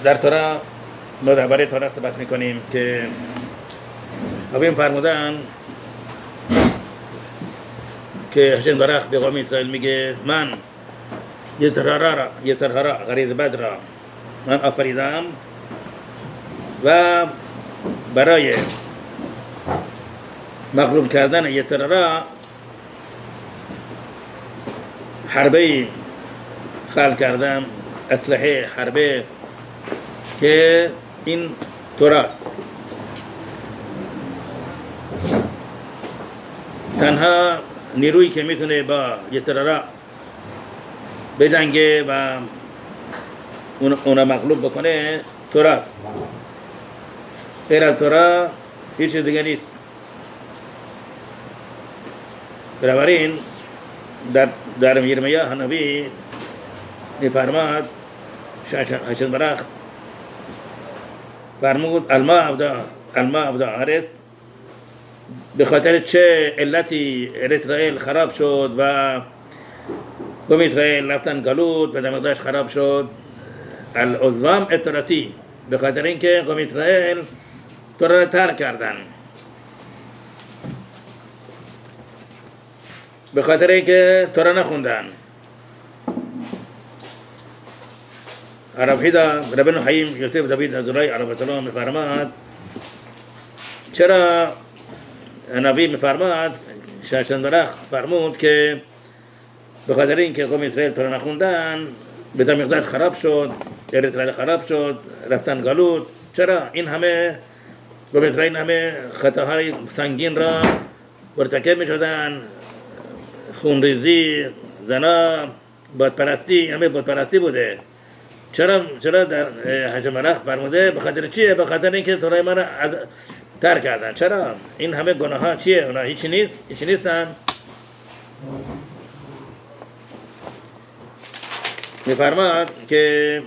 در تورا ما درباره تورا صحبت میکنیم که ابراهیم فرمودن که هشم برخ به قوم اسرائیل میگه من یه ترهرا غریز بد را من آفریدم و برای مغلوب کردن یه ترهرا حربه خلق کردم، اسلحه حربه که این توراست. تنها نیرویی که میتونه با یه ترهرا بجنگه و اونا مغلوب بکنه تورا. غیر از تورا هیچ چیز دیگه نیست. بنابراین در یرمیا نبی میفرماد هشم برخ فرمود الماء ابدا عرض به خاطر چه علتی اسرائیل خراب شد و قوم اسرائیل رفتن گلوت و دماغش خراب شد. العظام اطراتی به خاطر اینکه قوم اسرائیل تورا را ترک کردن، به خاطر اینکه تورا نخوندن. عرب هیدا ربن حیم یوسف داوید ازرای عرب سلام میفرماد چرا نبی میفرماد شاشندرخ فرمود که به خاطر اینکه قوم اسرائیل تورا نخوندن به دماغش خراب شد، اسرائیل خراب شد، رفتن گلوت. چرا این همه قوم اسرائیل همه خطاهای سنگین را مرتکب میشدن؟ خونریزی، زنا، بتپرستی، همه بتپرستی بوده. چرا در هشم برخ فرموده به خاطر چیه؟ به خاطر اینکه تورای ما را ترک کردن. چرا؟ این همه گناه ها چیه؟ اونا هیچی نیستن. میفرماد که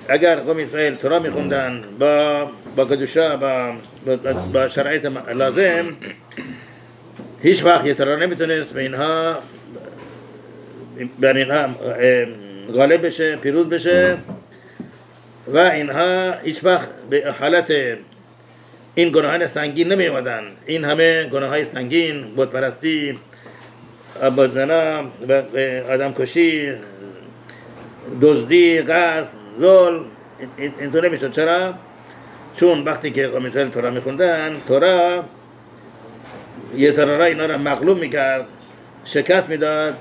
اگر قوم اسرائیل تورا میخوندن با کدوشا با شرایط لازم، هیچ وقت یه تورا نمیتونست به اینها غالب بشه، پیروز بشه و اینها هیچ وقت به حالت این گناهان سنگین نمی اومدن. این همه گناههای سنگین، بتپرستی، زنا، آدم کشی، دزدی، غصب، ظلم، اینطور نمیشد. چرا؟ چون وقتی که قوم اسرائیل تورا میخوندن، تورا یه ترهرا اینا را مغلوب میکرد، شکست میداد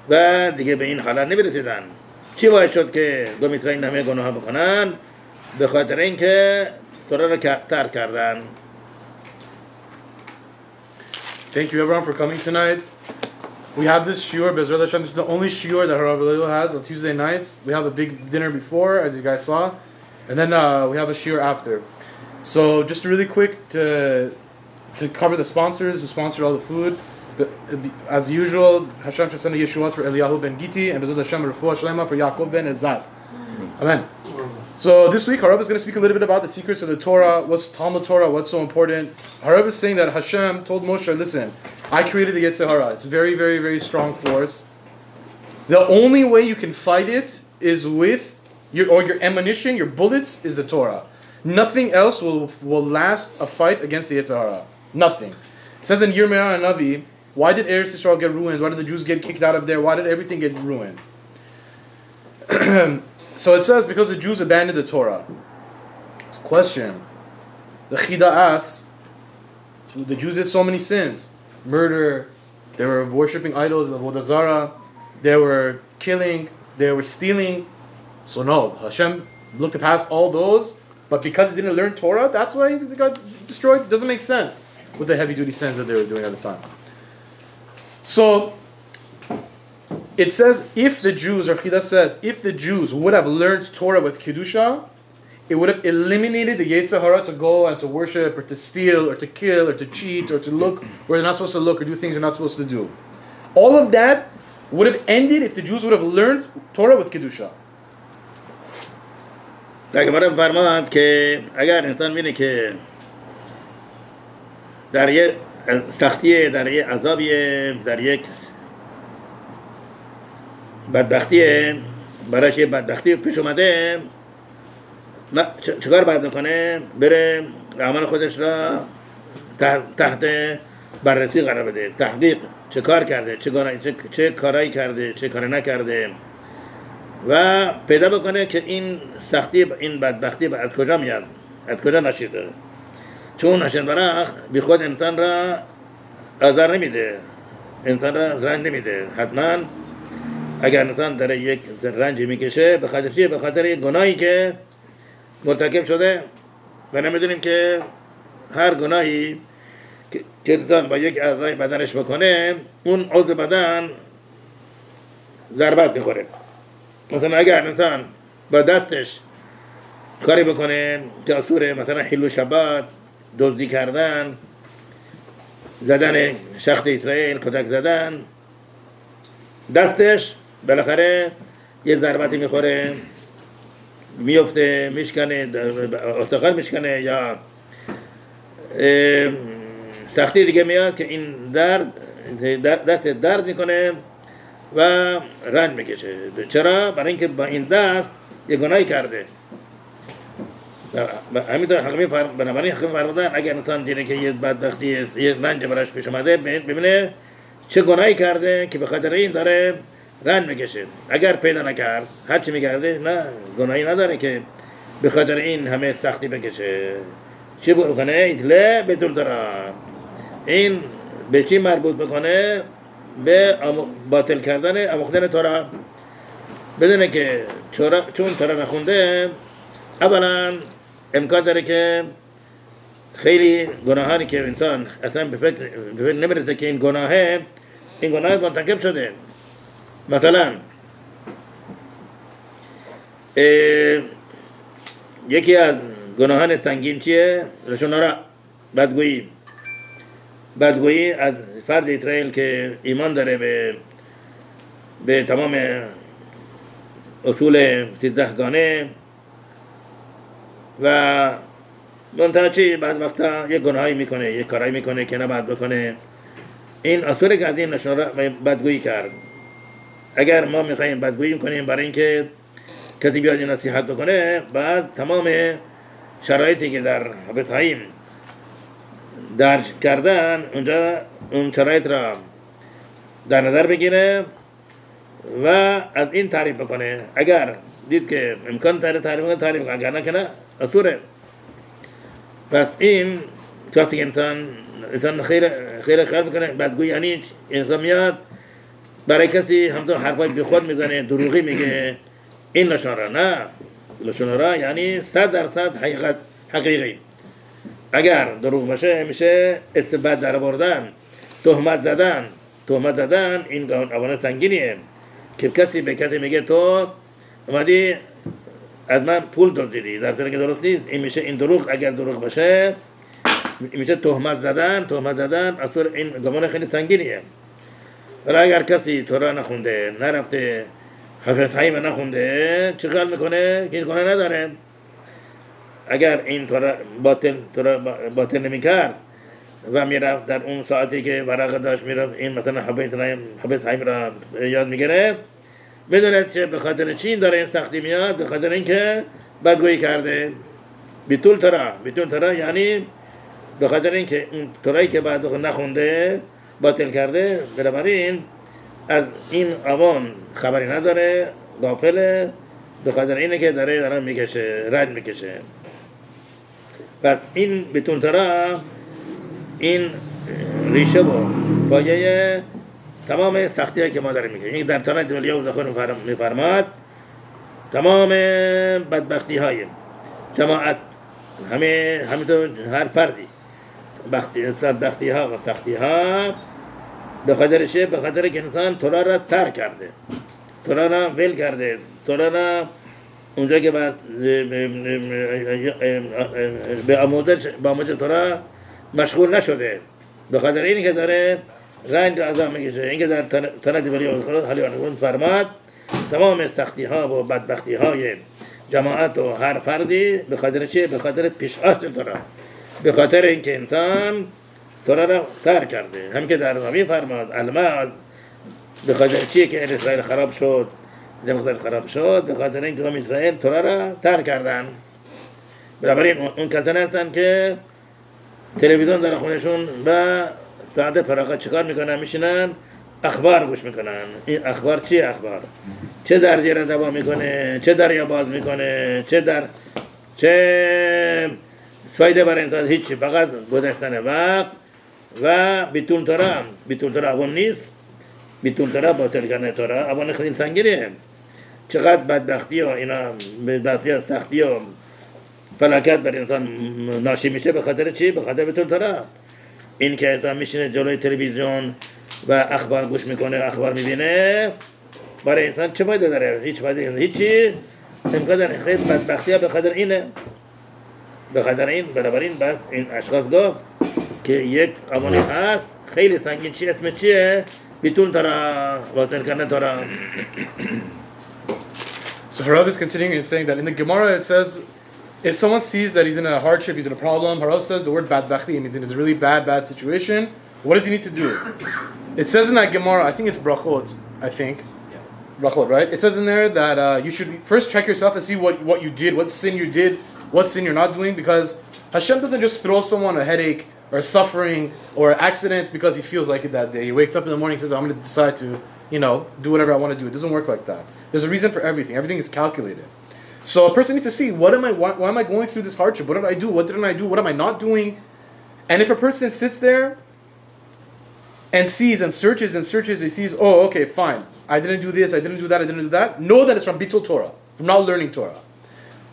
و دیگه به این حالت نمیرسیدن. چی باعث شد که قوم اسرائیل همه گناه بکنن؟ به خاطر اینکه تورا را ترک کردن. Thank you everyone for coming tonight. We have this shiur, Bezrat Hashem. This is the only shiur that Harav Eliyahu has on Tuesday nights. We have a big dinner before, as you guys saw, and then we have a shiur after. So just really quick to cover the sponsors who sponsored all the food. As usual, Hashem should send a Yeshuat for Eliyahu ben Giti and Bezrat Hashem Refuah Shlema for Yaakov ben Ezad. Amen. So this week, Harav is going to speak a little bit about the secrets of the Torah, what's Talmud Torah, what's so important. Harav is saying that Hashem told Moshe, listen, I created the Yetzer Hara. It's a very, very, very strong force. The only way you can fight it is with your ammunition, your bullets, is the Torah. Nothing else will last a fight against the Yetzer Hara. Nothing. It says in Yirmiyah Navi, why did Eretz Yisrael get ruined? Why did the Jews get kicked out of there? Why did everything get ruined? So it says because the Jews abandoned the Torah. Question. The Chida asks, so the Jews did so many sins. Murder, they were worshipping idols, Avodah Zarah, they were killing, they were stealing. So no, Hashem looked past all those, but because they didn't learn Torah, that's why they got destroyed. It doesn't make sense with the heavy-duty sins that they were doing at the time. So it says, if the Jews, or Chida says, if the Jews would have learned Torah with Kedusha, it would have eliminated the Yetzer Hara to go and to worship, or to steal, or to kill, or to cheat, or to look where they're not supposed to look, or do things they're not supposed to do. All of that would have ended if the Jews would have learned Torah with Kedusha. در گمرا فرماد که اگر انسان بینه که در یک سختی، در یک عذابی، در یک بدبختی، برایش یه بدبختی پیش اومده، چکار باید بکنه؟ بره اعمال خودش را تحت بررسی قرار بده، تحقیق چه کار کرده، چه کارایی کرده، چه کار نکرده و پیدا بکنه که این سختی، این بدبختی از کجا میاد، از کجا نشید داره. چون نشید برخ بی خود انسان را آزار نمیده، انسان را رنج نمیده. حتما اگر انسان داره یک رنج میکشه به خاطر چیه؟ به خاطر یک گناهی که مرتکب شده و نمیدونیم که هر گناهی که انسان با یک اعضای بدنش بکنه اون عضو بدن ضربت میخوره. مثلا اگر انسان با دستش کاری بکنه که اصوره، مثلا حل و شبات، دزدی کردن، زدن شخص اسرائیل، کتک زدن، دستش بالاخره یه ضربتی میخوره، میفته، میشکنه، استخوان میشکنه یا سختی دیگه میاد که این دست درد میکنه و رنج میکشه. چرا؟ برای اینکه با این دست یه گناهی کرده. همینطور بنابراین حکیم فرمودن اگر انسان دیده که یه بدبختی، یه رنج براش پیش اومده، ببینه چه گناهی کرده که به خاطر این داره رنج میکشه. اگر پیدا نکرد، هر چی میگرده، نه گناهی نداره که به خاطر این همه سختی بکشه. چی بکنه؟ ایتله به تورا. این به چی مربوط بکنه؟ به باطل کردن، آموختن تورا. بدونه که چون تورا نخونده، اولا امکان داره که خیلی گناهانی که انسان اصلا به فکر نمیرسه که این گناه مرتکب شده. مثلا یکی از گناهان سنگین چیه؟ لشون بدگویی از فرد اسرائیل که ایمان داره به تمام اصول 13 گانه و منتها چی؟ بعد وقتا یک گناهی میکنه، یک کارایی میکنه که نباید بکنه. این اصولی که از این نشون بدگویی کرد. اگر ما میخواییم بدگویی کنیم برای اینکه کسی بیاد این نصیحت بکنه، بعد تمام شرایطی که در حبت حیم درج کردن اونجا اون شرایط را در نظر بگیره و از این تعریف بکنه. اگر دید که امکان تعریف کنه، اگر نه که نه اصوره. پس این وقتی انسان خیر بکنه، بدگویی یعنی انسان میاد برای کسی همطور حرفای بی خود میزنه، دروغی میگه، این لشون را نه. لشون را یعنی 100% حقیقی. اگر دروغ باشه میشه استبداد در آوردن، تهمت زدن. این اوانه سنگینیه که کسی به کسی میگه تو اومدی از من پول دزدیدی، در صورتی که درست نیست. این میشه، این دروغ اگر دروغ باشه میشه تهمت زدن. اصلا این گمان خیلی سنگینیه. ولی اگر کسی تورا نخونده، نرفته حفظ حیم نخونده، چه خیال میکنه که این گناه نداره؟ اگر این تورا باطل نمیکرد و میرفت در اون ساعتی که ورقه داشت میرفت این مثلا حفظ حیم را یاد میگیره، بدونه چه به خاطر چی داره این سختی میاد؟ به خاطر اینکه بدگویی کرده. بیتول تورا یعنی به خاطر اینکه اون تورایی که بعد نخونده باطل کرده، بنابراین از این اوان خبری نداره، غافله، به خاطر اینه که داره میکشه، رنج میکشه. پس این بیتول تورا این ریشه و پایه تمام سختی هایی که ما داریم میکنیم. این در تورات الیاhu ذخر میفرماد تمام بدبختی های جماعت، همینطور هر فردی بدبختی ها و سختی ها به خاطر که انسان تورا را ترک کرده، تورا را ول کرده، تورا را اونجا که به آموزش تورا مشغول نشده، به خاطر اینی که داره رنج عذاب میکشه. اینکه در تورات الیاhu فرماد تمام سختی ها و بدبختی های جماعت و هر فردی به خاطر چیه؟ به خاطر پیشات تورا، به خاطر اینکه انسان تورا را ترک کرده. هم که در نبی فرماد المال به خاطر چیه که اسرائیل خراب شد، خراب شد به خاطر اینکه قوم اسرائیل تورا را ترک کردن. بنابراین اون کسانی هستن که تلویزیون در خونشون به ساعت فراغت چیکار میکنن؟ میشینن اخبار گوش میکنن. این اخبار چیه؟ اخبار چه دردی را دوا میکنه، چه دریا باز میکنه، چه فایده برای انسان؟ هیچی، فقط گذشتن وقت و بیتون تورا اون نیست. بیتون تورا باطل کردن تورا اون خیلی سنگینه. چقدر بدبختی و اینا، بدبختی و سختی و فلاکت بر انسان ناشی میشه به خاطر چی؟ به خاطر بیتون تورا. این که انسان میشینه جلوی تلویزیون و اخبار گوش میکنه، اخبار میبینه، برای انسان چه فایده داره؟ هیچ فایده نیست، هیچی. اینقدر خیلی بدبختی ها به خاطر اینه، به خاطر این. بنابراین بعد این اشخاص گفت که یک امانی هست خیلی سنگین، چی اسمش چیه؟ بیتون تورا، باطل کردن تورا. So Harav is continuing and saying that in the Gemara it says, if someone sees that he's in a hardship, he's in a problem, Harav says the word badbachti means he's in a really bad situation. What does he need to do? It says in that Gemara, I think it's Brachot, Brachot, right? It says in there that you should first check yourself and see what you did, what sin you did, what sin you're not doing, because Hashem doesn't just throw someone a headache or suffering or an accident because he feels like it that day. He wakes up in the morning and says, I'm going to decide to, do whatever I want to do. It doesn't work like that. There's a reason for everything. Everything is calculated. So a person needs to see, why am I going through this hardship? What did I do? What didn't I do? What am I not doing? And if a person sits there and sees and searches, he sees, oh, okay, fine. I didn't do this, I didn't do that. Know that it's from Bitul Torah, from not learning Torah.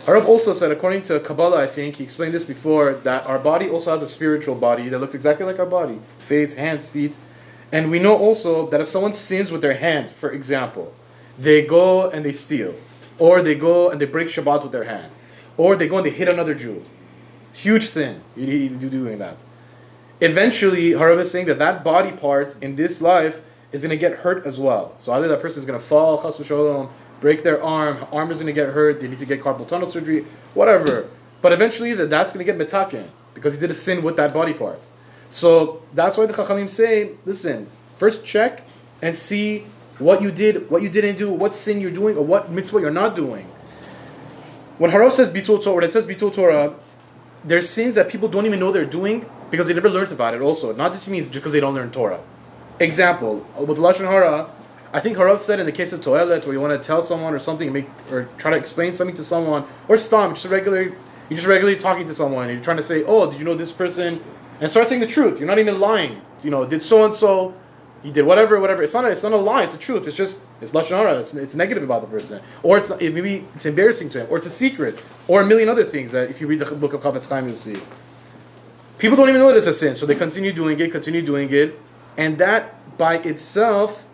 Harav also said, according to Kabbalah, I think, he explained this before, that our body also has a spiritual body that looks exactly like our body. Face, hands, feet. And we know also that if someone sins with their hand, for example, they go and they steal, or they go and they break Shabbat with their hand, or they go and they hit another Jew. Huge sin, you doing that. Eventually, Harav is saying that body part in this life is going to get hurt as well. So either that person is going to fall, chas v'sholom, break their arm is going to get hurt, they need to get carpal tunnel surgery, whatever. But eventually that's going to get metaken because he did a sin with that body part. So that's why the Chachamim say, listen, first check and see what you did, what you didn't do, what sin you're doing, or what mitzvah you're not doing. When Harav says Bitul Torah, when it says Bitul Torah, there's sins that people don't even know they're doing because they never learned about it also. Not that it means just because they don't learn Torah. Example, with Lashon Hara, I think Harav said in the case of Toilet, where you want to tell someone or something, or try to explain something to someone, or Stam, you're just regularly talking to someone, and you're trying to say, oh, did you know this person? And start saying the truth. You're not even lying. Did so-and-so, he did whatever. It's not a lie, it's the truth. It's Lashon Hara, it's negative about the person. Or maybe it's embarrassing to him, or it's a secret, or a million other things that if you read the book of Chavetz Chaim, you'll see. People don't even know that it's a sin, so they continue doing it, and that by itself,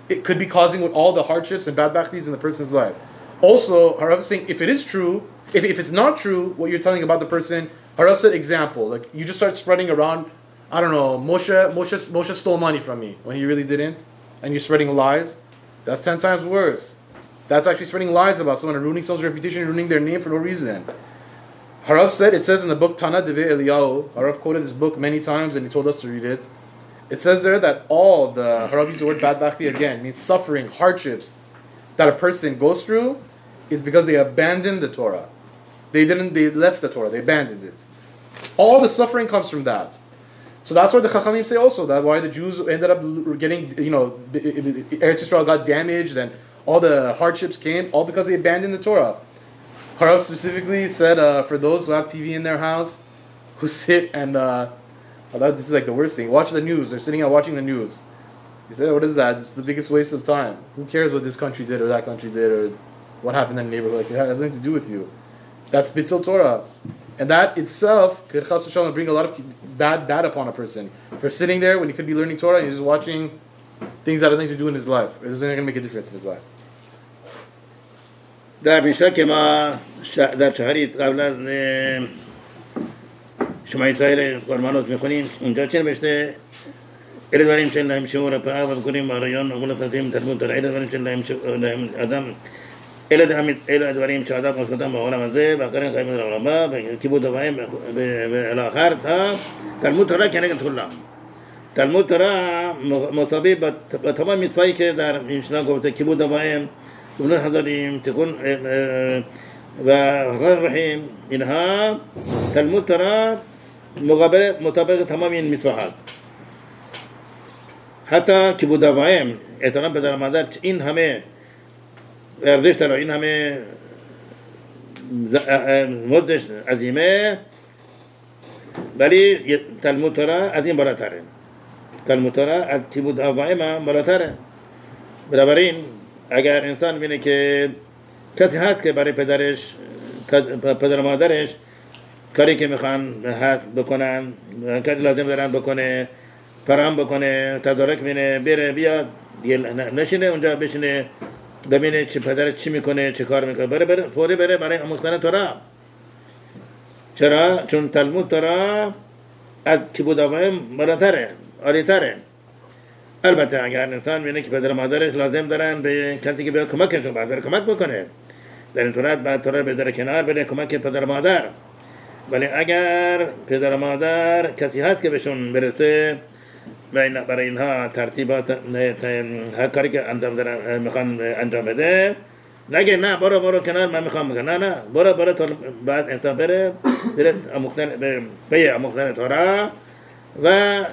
it could be causing with all the hardships and bad bachtis in the person's life. Also, Harav is saying, if it is true, if it's not true, what you're telling about the person, Harav said, example, like you just start spreading around, I don't know, Moshe stole money from me when he really didn't, and you're spreading lies, that's 10 times worse. That's actually spreading lies about someone and ruining someone's reputation and ruining their name for no reason. Harav said, it says in the book Tana Devei Eliyahu, Harav quoted this book many times and he told us to read it. It says there that all the Harav used the word bad bachti again, means suffering, hardships that a person goes through is because they abandoned the Torah. They left the Torah, they abandoned it. All the suffering comes from that. So that's why the Chachamim say also that why the Jews ended up getting, Eretz Yisrael got damaged and all the hardships came, all because they abandoned the Torah. Harav specifically said for those who have TV in their house, who sit and this is like the worst thing. Watch the news. They're sitting out watching the news. He said, what is that? It's the biggest waste of time. Who cares what this country did or that country did or what happened in the neighborhood? It has nothing to do with you. That's Bitul Torah. And that itself could chas v'shalom bring a lot of bad upon a person. For sitting there when he could be learning Torah and he's just watching things that have nothing to do in his life. It isn't going to make a difference in his life. در بیشتر که ما در شهری قبل از شما اسرائیل قربانات میخونیم اونجا چه نوشته إلى ذلك شلهم شورا فأعوذ كريم ريان وقول ساتهم تربون ترعيد ذلك شلهم آدم אלה הדברים שאדם עושה בעולם הזה, ואחרים חיים בעולם הבא, וכיבוד אביהם ולאחר, תלמוד תורה כנגד כולם. תלמוד תורה מוסבי בתמ"א מצווי כדר, משנה גובתה, כיבוד אביהם, ובנות חזרים, תיקון והרחים, הנה, תלמוד תורה מוטבק תמ"א מצווה. حتى كبود أباهم اتنام بدر مادر این همه ارزش داره این همه مدش عظیمه ولی تلمود تورا از این بالاتره تلمود تورا از کبود أباهم هم بالاتره بنابراین اگر انسان بینه که کسی هست که برای پدر مادرش کاری که میخوان بکنن کاری لازم دارن بکنه فرام بکنه تدارک بینه بره بیاد نشینه اونجا بشینه ببینه چه پدر چی میکنه چه کار میکنه بره فوری بره برای آموختن تورا چرا؟ چون تلمود تورا از کبود أباهم بالاتره عالیتره البته اگر انسان بینه که پدر مادرش لازم دارن به کسی که بیاد کمکشون بره کمک بکنه در این صورت بعد تورا بذاره کنار بره کمک پدر مادر ولی اگر پدر مادر کسی هست که بهشون برسه برای اینها ترتیبات هر کاری که میخوان انجام بده نگه نه برو کنار من میخوام بگم نه برو تا بعد انسان بره آموختن تورا و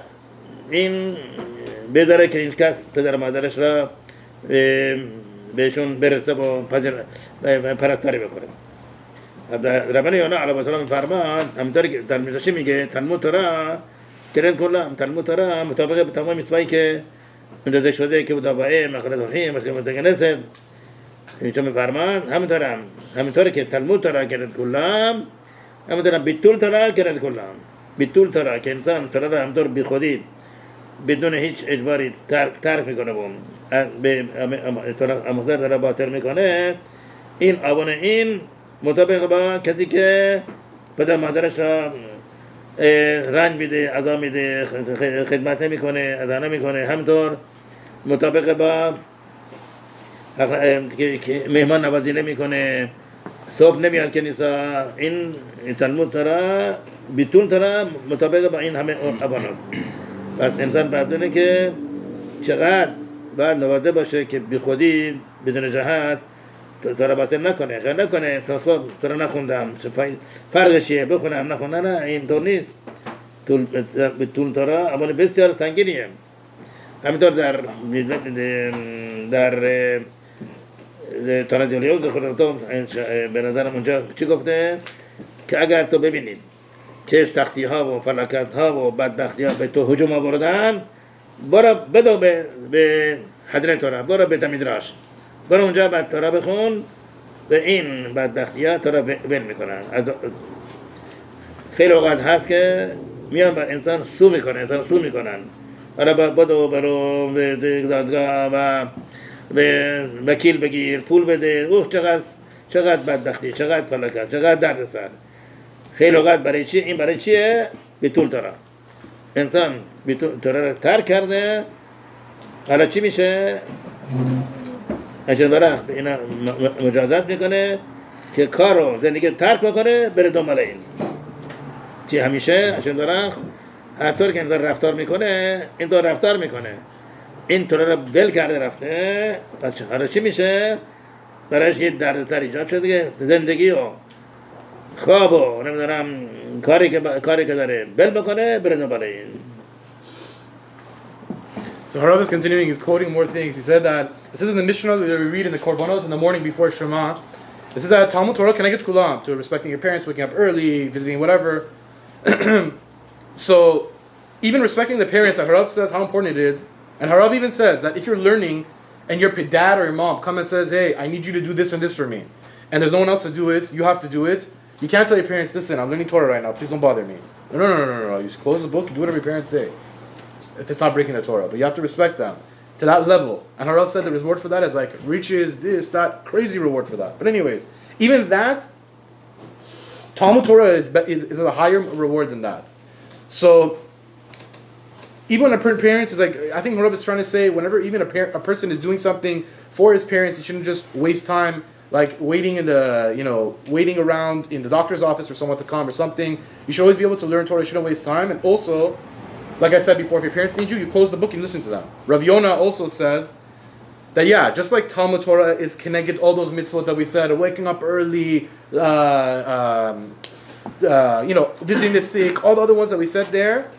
این بداره که این کس پدر مادرش را بهشون برسه و پرستاری بکنه ربنا یونا علیه السلام میفرماد همونطوری که در میزاشی میگه تلمود تورا کرن کلام تلمود تورا مطابق تمام میثوایی که اونجا شده که بود آبائه مخلص رحیم مخلص متقنسه اینجا میفرماد همونطوری که تلمود تورا کرن کلام همونطور بیتول تورا کرن کلام بیتول تورا که انسان تورا را همونطور بی خودی بدون هیچ اجباری ترک میکنه به آموختن تورا باطل میکنه این آبان این مطابق با کسی که پدر مادرش را رنج میده عذاب میده خدمت نمیکنه ادا نمیکنه همینطور مطابق با مهمان نوازی نمیکنه صبح نمیاد کنیسا این تلمود تورا بیتون تورا مطابق با این همه ابانات پس انسان بدونه که چقدر باید نوازه باشه که بی خودی بدون جهت تورا باطل نکنه غیر نکنه تورا نخوندم فرقش چیه بخونم نخوندم نه اینطور نیست طول تورا اما بسیار سنگینیه همینطور در تورا الیاهو تو به نظرم اونجا چی گفته که اگر تو ببینید که سختی ها و فلاکت ها و بدبختی ها به تو هجوم آوردن برو بدو به حضرت تورا برو به میدراش برو اونجا بعد تورا بخون به این بدبختی ها تورا ول میکنن خیلی اوقات هست که میان بر انسان سو میکنن حالا برو به دادگاه و به وکیل بگیر پول بده چقدر بدبختی چقدر فلاکت چقدر دردسر خیلی اوقات برای چی این برای چیه بیتول تورا انسان تورا رو ترک کرده حالا چی میشه اجازه برای اینا مجازات میکنه که کارو زندگی ترک بکنه بره دنبال این چی همیشه اجازه برای هر طور که انسان رفتار میکنه این دو رفتار میکنه این تورا رو ول کرده رفته پس حالا چی میشه برایش یه دردسر ایجاد شده که زندگی و خواب و نمیدونم کاری که داره ول بکنه بره دنبال این. So Harav is continuing, he's quoting more things. He said that, it says in the Mishnah that we read in the Korbanot in the morning before Shema, it says that Talmud Torah can I get kulam, to respecting your parents, waking up early, visiting whatever. So, even respecting the parents, that Harav says how important it is, and Harav even says that if you're learning, and your dad or your mom come and says, hey, I need you to do this and this for me, and there's no one else to do it, you have to do it, you can't tell your parents, listen, I'm learning Torah right now, please don't bother me. No. You close the book, you do whatever your parents say, if it's not breaking the Torah. But you have to respect them to that level. And Harav said the reward for that is like riches, this, that, crazy reward for that. But anyways, even that, Talmud Torah is a higher reward than that. So, even when a parent is like, I think Harav is trying to say, whenever even a person is doing something for his parents, he shouldn't just waste time like waiting in the, waiting around in the doctor's office for someone to come or something. You should always be able to learn Torah. You shouldn't waste time. And also, like I said before, if your parents need you close the book and listen to them. Rav Yonah also says that, just like Talmud Torah is connected, all those mitzvot that we said, waking up early, visiting the sick, all the other ones that we said there,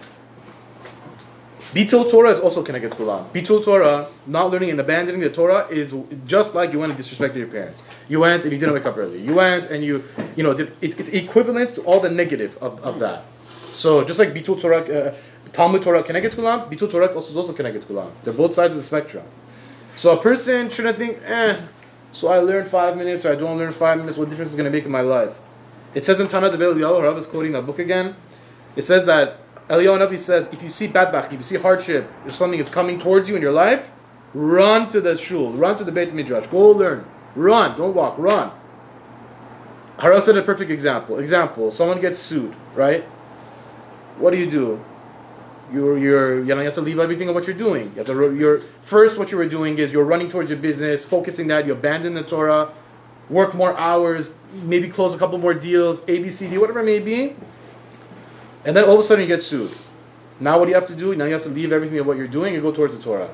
Bitul Torah is also connected to Quran. Bitul Torah, not learning and abandoning the Torah, is just like you went and disrespected your parents. You went and you didn't wake up early. You went and it's equivalent to all the negative of that. So just like Bitul Torah, Talmud Torah connected to Quran, Bitul Torah is also connected to Quran. They're both sides of the spectrum. So a person shouldn't think, so I learned 5 minutes or I don't learn 5 minutes, what difference is going to make in my life? It says in Tana Devei Eliyahu, Harav is quoting that book again, it says that Eliyahu says, if you see badbach, if you see hardship, if something is coming towards you in your life, run to the shul, run to the Beit Midrash, go learn, run, don't walk, run. Harav said a perfect example, someone gets sued, right? What do? You have to leave everything of what you're doing. What you were doing is you're running towards your business, focusing that, you abandon the Torah, work more hours, maybe close a couple more deals, A, B, C, D, whatever it may be. And then all of a sudden you get sued. Now what do you have to do? Now you have to leave everything of what you're doing and go towards the Torah.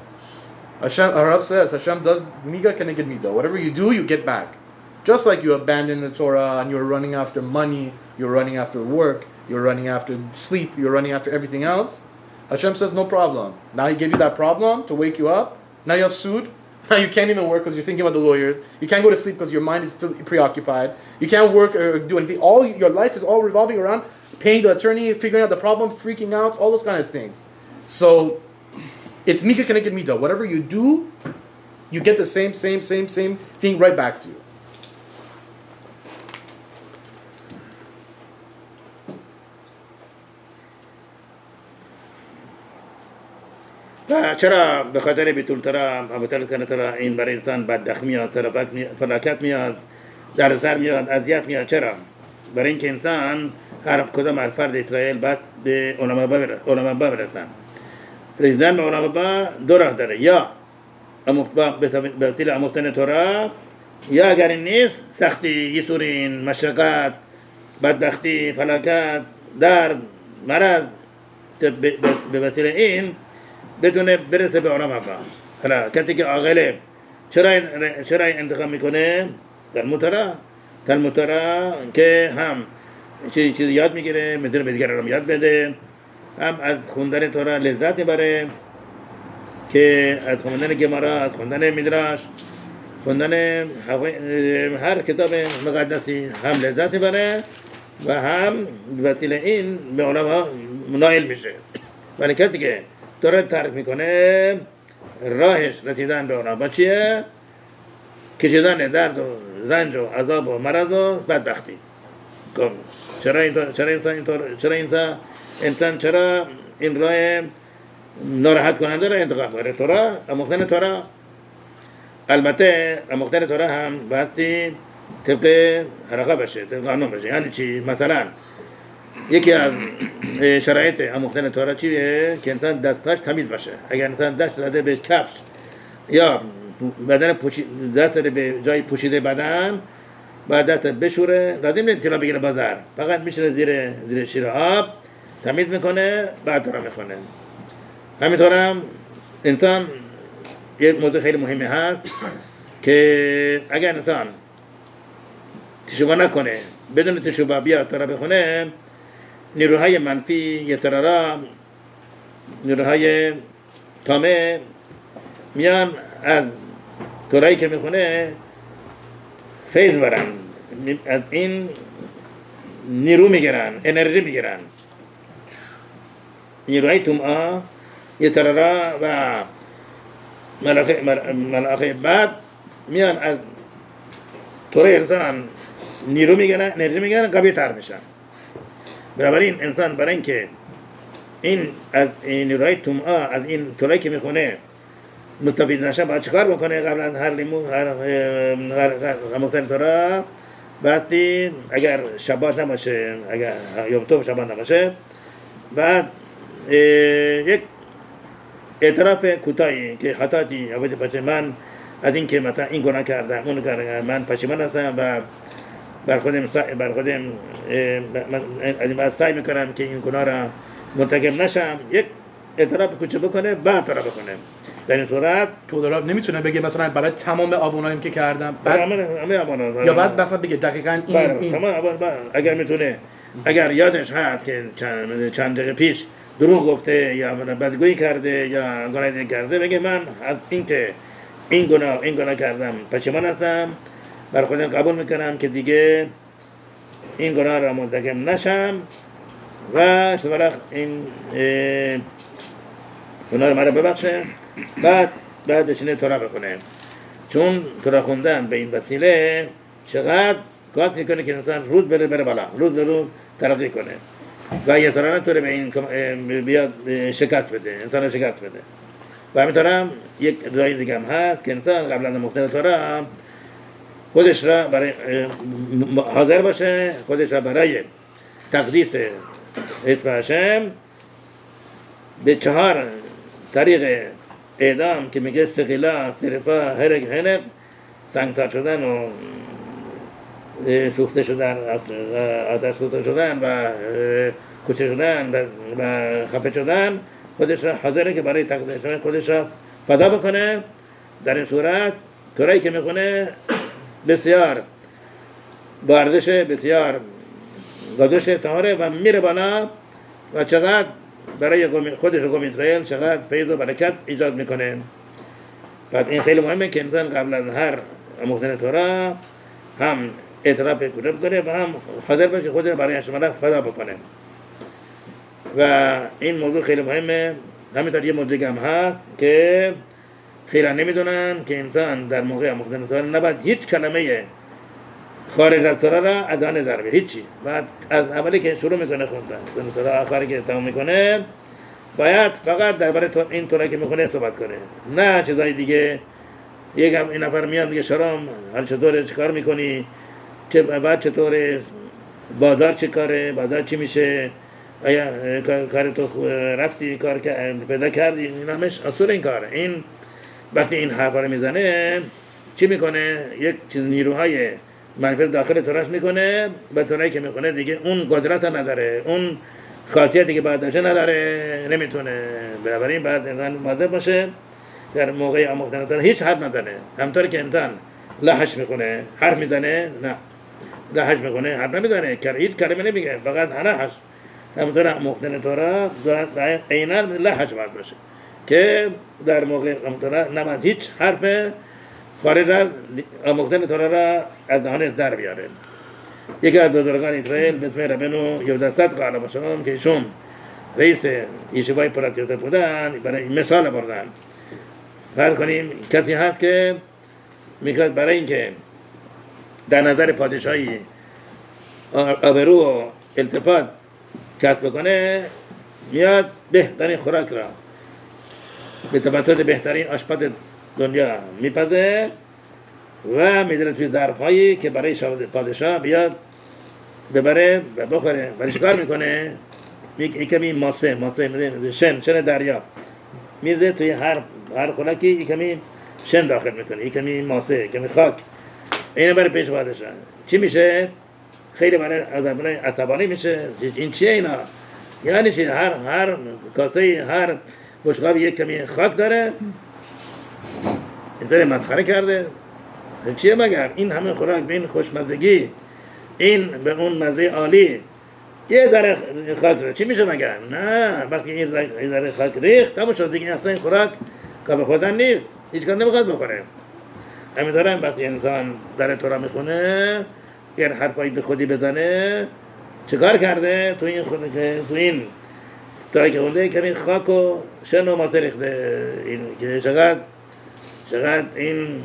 Harav says, Hashem does miga keneged midah. Whatever you do, you get back. Just like you abandon the Torah and you're running after money, you're running after work, you're running after sleep, you're running after everything else. Hashem says, no problem. Now He gave you that problem to wake you up. Now you have sued. Now you can't even work because you're thinking about the lawyers. You can't go to sleep because your mind is still preoccupied. You can't work or do anything. All your life is all revolving around paying the attorney, figuring out the problem, freaking out, all those kind of things. So it's Mika connected Midah. Whatever you do, you get the same thing right back to you. چرا به خاطر بیتول ترا ابطال کنه ترا این برای انسان بدبخت میاد، فلاکت میاد، دردسر میاد، اذیت میاد؟ چرا؟ برای اینکه انسان هر کدام از فرد اسرائیل بعد به علما برسن. رسیدن به علما دو راه داره، یا به وسیله آموختن تورا، یا اگر این نیست سختی، یسورین، مشقت، بدبختی، فلاکت، درد، مرض، به وسیله این بدون برسه به علما. حالا کسی که عاقله چرا انتخاب میکنه؟ تلمود تورا که هم چیزی یاد میگیره، میتونه به دیگران یاد بده، هم از خوندن تورا لذت میبره، که از خوندن گمارا، از خوندن میدراش، خوندن هر کتاب مقدسی هم لذت میبره و هم وسیله این به علما نائل میشه. ولی کسی که تورا ترک میکنه، راهش رسیدن به علما چیه؟ کشیدن درد و رنج و عذاب و مرض و بدبختی. چرا این راه ناراحت کننده را انتخاب کنه؟ تورا، آموختن تورا. البته آموختن تورا هم بایستی طبق حرکت بشه، طبق قانون بشه. یعنی چی؟ مثلا یکی از شرایط آموختن تورا چیه؟ که انسان دستاش تمیز باشه. اگر انسان دست زده به کفش یا بدن دست به جای پوشیده بدن، بعد دست بشوره، لازم نیست طلا بگیره بازار، فقط میشه زیر شیر آب تمیز میکنه، بعد تورا میخونه. همینطور هم انسان یک موضوع خیلی مهمی هست که اگر انسان تشوبه نکنه، بدون تشوبه بیاد تورا بخونه، نیروهای منفی یا ترارا، نیروهای تامه میان از تورایی که میخونه فیض برن، از این نیرو میگیرن، انرژی میگیرن. نیروهای تومعه یه ترارا و ملاخه بعد میان از تورای انسان نیرو میگیرن، انرژی میگیرن، قوی تر میشن. بنابراین انسان برای اینکه این از نیروهای تومعه از این تورایی که میخونه مستفید نشه، باید چکار بکنه؟ قبل از هر آموختن تورا بایستی اگر شبات نباشه، اگر یوم توب شبات نباشه، بعد یک اعتراف کوتاهی که خطاتی اول بچه من از این که مثلا این گناه کردم اون کردم من پشیمان هستم و بر خودم از سعی میکنم که این گناه را مرتکب نشم. یک اعتراف کوچه بکنه بعد تورا بخونه. در این صورت تورا نمیتونه بگه مثلا برای تمام آوانایی که کردم یا بعد مثلا بگه دقیقاً این تمام اگر میتونه، اگر یادش هست که چند دقیقه پیش دروغ گفته یا بدگویی کرده یا گناه دیگه کرده، بگه من از اینکه این گناه کردم پشیمان هستم، بر خودم قبول میکنم که دیگه این گناه را مرتکب نشم و شما این گناه را مرا ببخشه. بعد بشینه تورا بخونه. چون تورا خوندن به این وسیله چقدر کمک میکنه که انسان روز بره بالا، روز به روز ترقی کنه و یه تورا نتوره به این بیاد شکست بده، انسان شکست بده. و همینطور هم یک راه دیگه هم هست که انسان قبل از مختن تورا خودش را برای حاضر باشه، خودش را برای تقدیس اسم هشم به 4 طریق اعدام که میگه سقیلا، سرفا، هنق، سنگتار شدن و سوخته شدن، آتش سوخته شدن و کشته شدن و خفه شدن، خودش را حاضره که برای تقدیس خودش را فدا بکنه. در این صورت تورایی که میخونه بسیار با ارزش، بسیار گذشت طهاره و میره بالا و چقدر برای خودش و قوم اسرائیل چقدر فیض و برکت ایجاد میکنه. پس این خیلی مهمه که انسان قبل از هر مختن تورا هم اعتراف کنه و هم حاضر باشه خودش برای هشم فدا بکنه. و این موضوع خیلی مهمه. همینطور یه موضوع هم هست که خیلی نمیدونن که انسان در موقع مختن تورا نباید هیچ کلمه خارج از تورا را ادا نظر به هیچی. بعد از اولی که شروع میکنه خوندن تورا آخری که تمام میکنه باید فقط درباره این تورا که میخونه صحبت کنه، نه چیزای دیگه. یک هم این نفر میاد میگه شرام حال چطوره، چه کار میکنی، بعد چطوره، بازار چه کاره، بازار چی میشه، آیا کار تو رفتی، کار پیدا کردی، این همش اصول این کاره. این وقتی این حرفا رو میزنه چی میکنه؟ یک چیز نیروهای منفی داخل توراش میکنه و تورایی که میکنه دیگه اون قدرت نداره، اون خاصیتی که باید داشته نداره، نمیتونه. بنابراین باید انسان مواظب باشه در موقع آموختن تورا هیچ حرف نداره. همطوری که انسان لحش میکنه حرف میزنه، نه لحش میکنه حرف نمیزنه، هیچ کلمه نمیگه، فقط لحش. همطور آموختن تورا عیناً لحش باید باشه که در موقع آموختن تورا نباید هیچ حرف خارج از آموختن تورا را از دهانش در بیاره. یکی از بزرگان اسرائیل به اسم ربنو یهودا صدق علیه السلام که ایشون رئیس یشیوای پراتیوتا بودن، برای مثال بردن. فرض کنیم کسی هست که میخواد برای اینکه در نظر پادشاهی آبرو و التفات کسب بکنه، میاد بهترین خوراک را به توسط بهترین آشپز دنیا میپزه و میدونه توی ظرف‌هایی که برای پادشاه بیاد ببره و بخوره. ولی چیکار میکنه؟ یک کمی ماسه میده، شن دریا میده توی هر خوراکی، یک کمی شن داخل میکنه، یک کمی ماسه، کمی خاک. اینو برای پیش پادشاه چی میشه؟ خیلی برای عصبانی میشه. این چیه اینا؟ یعنی چی؟ هر کاسه، هر بشقاب یک کمی خاک داره، اینطوری مسخره کرده. چیه مگر این همه خوراک به این خوشمزگی، این به اون مزه عالی، یه ذره خاک ریخت، چی میشه مگر؟ نه، وقتی این ذره خاک ریخت تموم شد دیگه، اصلا این خوراک قابل خوردن نیست، هیچ کار نمیخواد بخوره. همین هم وقتی انسان در تورا میخونه، اگر حرفایی به خودی بزنه، چیکار کرده؟ تو این تورا که خونده کمی خاک و شن و ماسه ریخته. این که چقدر این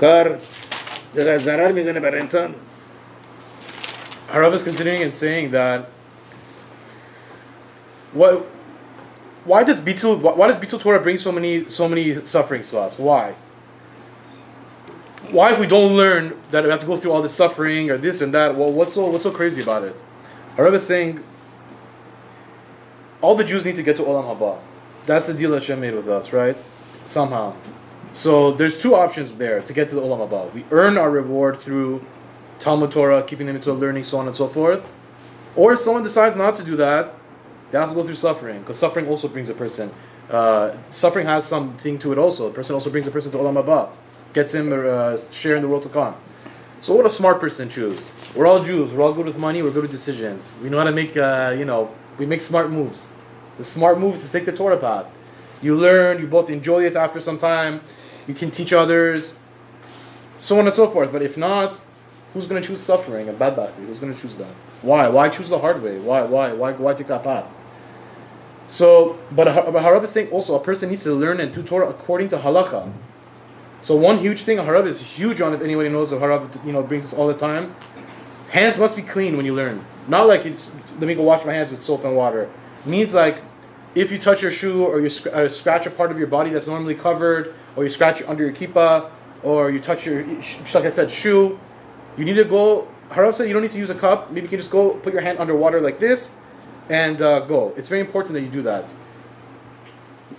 کار ضرر میزنه برای انسان. Harav is continuing and saying that why does Bitul Torah bring so many sufferings to us? Why if we don't learn that we have to go through all this suffering or this and that? Well, what's so crazy about it? Harav is saying all the Jews need to get to Olam Haba. That's the deal Hashem made with us, right? Somehow. So there's two options there to get to the Olam Haba. We earn our reward through Talmud Torah, keeping them into learning, so on and so forth. Or if someone decides not to do that, they have to go through suffering, because suffering also brings a person. Suffering has something to it also. The person also brings a person to Olam Haba, gets him a share in the world to come. So what would a smart person choose? We're all Jews. We're all good with money. We're good with decisions. We know how to make, we make smart moves. The smart move is to take the Torah path. You learn. You both enjoy it after some time. You can teach others, so on and so forth. But if not, who's going to choose suffering and bad? Who's going to choose that? Why? Why choose the hard way? Why take that path? So, but Harav is saying also a person needs to learn and do Torah according to halacha. So one huge thing Harav is huge on, if anybody knows of Harav, brings this all the time. Hands must be clean when you learn. Not like it's, let me go wash my hands with soap and water. It means like, if you touch your shoe or you scratch a part of your body that's normally covered, or you scratch under your kippah, or you touch your, like I said, shoe, you need to go. Harav said you don't need to use a cup. Maybe you can just go put your hand under water like this and go. It's very important that you do that.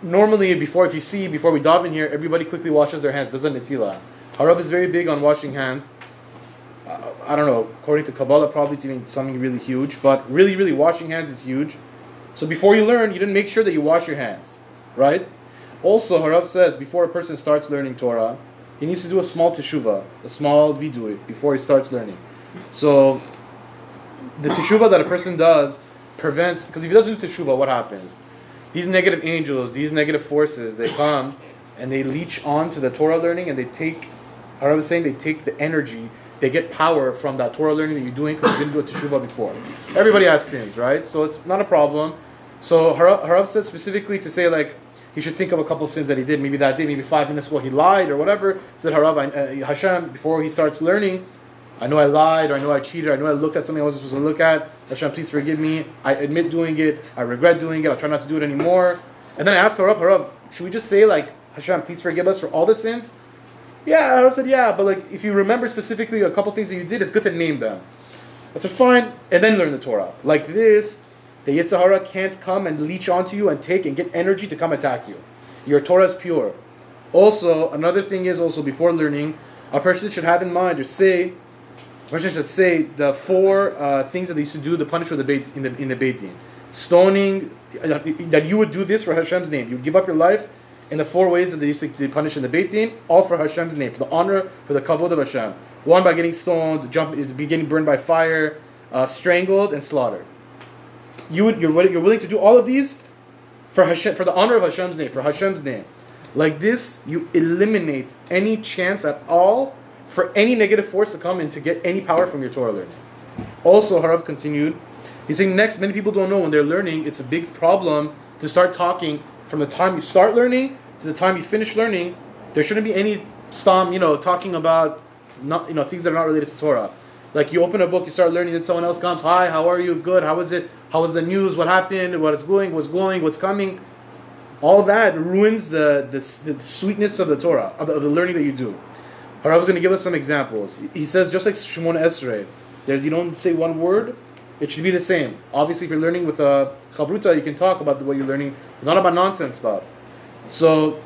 Normally, before we dive in here, everybody quickly washes their hands. Does a netila. Harav is very big on washing hands. I don't know, according to Kabbalah, probably it's even something really huge, but really, really washing hands is huge. So before you learn, you didn't make sure that you wash your hands, right? Also, Harav says before a person starts learning Torah, he needs to do a small teshuvah, a small vidui, before he starts learning. So, the teshuvah that a person does prevents, because if he doesn't do teshuvah, what happens? These negative angels, these negative forces, they come and they leech on to the Torah learning, and they take, Harav is saying, they take the energy, they get power from that Torah learning that you're doing because you didn't do a teshuvah before. Everybody has sins, right? So it's not a problem. So Harav said specifically to say like, he should think of a couple sins that he did, maybe that day, maybe 5 minutes ago he lied or whatever. Said Harav, Hashem, before he starts learning, I know I lied, or I know I cheated, I know I looked at something I wasn't supposed to look at. Hashem, please forgive me. I admit doing it. I regret doing it. I'll try not to do it anymore. And then I asked Harav, should we just say like, Hashem, please forgive us for all the sins? Yeah, Harav said, yeah, but like if you remember specifically a couple things that you did, it's good to name them. I said, fine, and then learn the Torah. Like this, the Yetzer Hara can't come and leech onto you and take and get energy to come attack you. Your Torah is pure. Also, another thing is also before learning, a person should have in mind or say, a person should say the 4 things that they used to do to punish for in the Beit Din. Stoning, that you would do this for Hashem's name. You would give up your life in the 4 ways that they used to punish in the Beit Din, all for Hashem's name, for the honor, for the kavod of Hashem. 1 by getting stoned, getting burned by fire, strangled, and slaughtered. You're willing to do all of these for Hashem, for the honor of Hashem's name, for Hashem's name. Like this, you eliminate any chance at all for any negative force to come in to get any power from your Torah learning. Also, Harav continued, he's saying next, many people don't know when they're learning, it's a big problem to start talking from the time you start learning to the time you finish learning. There shouldn't be any talking about things that are not related to Torah. Like you open a book, you start learning, then someone else comes, hi, how are you? Good, how was it? How was the news? What happened? What's going? What's coming? All that ruins the sweetness of the Torah, of the learning that you do. Harav is going to give us some examples. He says, just like Shimon Esrei, there you don't say one word, it should be the same. Obviously, if you're learning with a chavruta, you can talk about what you're learning, not about nonsense stuff. So,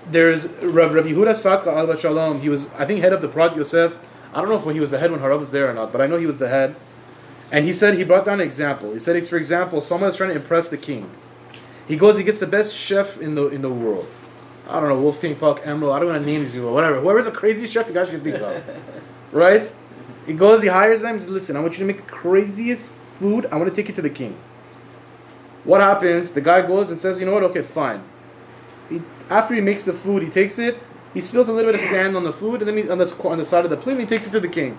there's Rav Yehuda Sadka al Shalom. He was, I think, head of the Prod Yosef. I don't know if when he was the head when Harav was there or not, but I know he was the head. And he said, he brought down an example. He said, for example, someone is trying to impress the king. He goes, he gets the best chef in the world. I don't know, Wolfgang Puck, Emerald, I don't want to name these people, whatever. Whoever's the craziest chef you guys can think of. Right? He goes, he hires them, he says, listen, I want you to make the craziest food, I want to take it to the king. What happens? The guy goes and says, you know what, okay, fine. After he makes the food, he takes it, he spills a little bit of sand on the food, and then on the side of the plate, and he takes it to the king.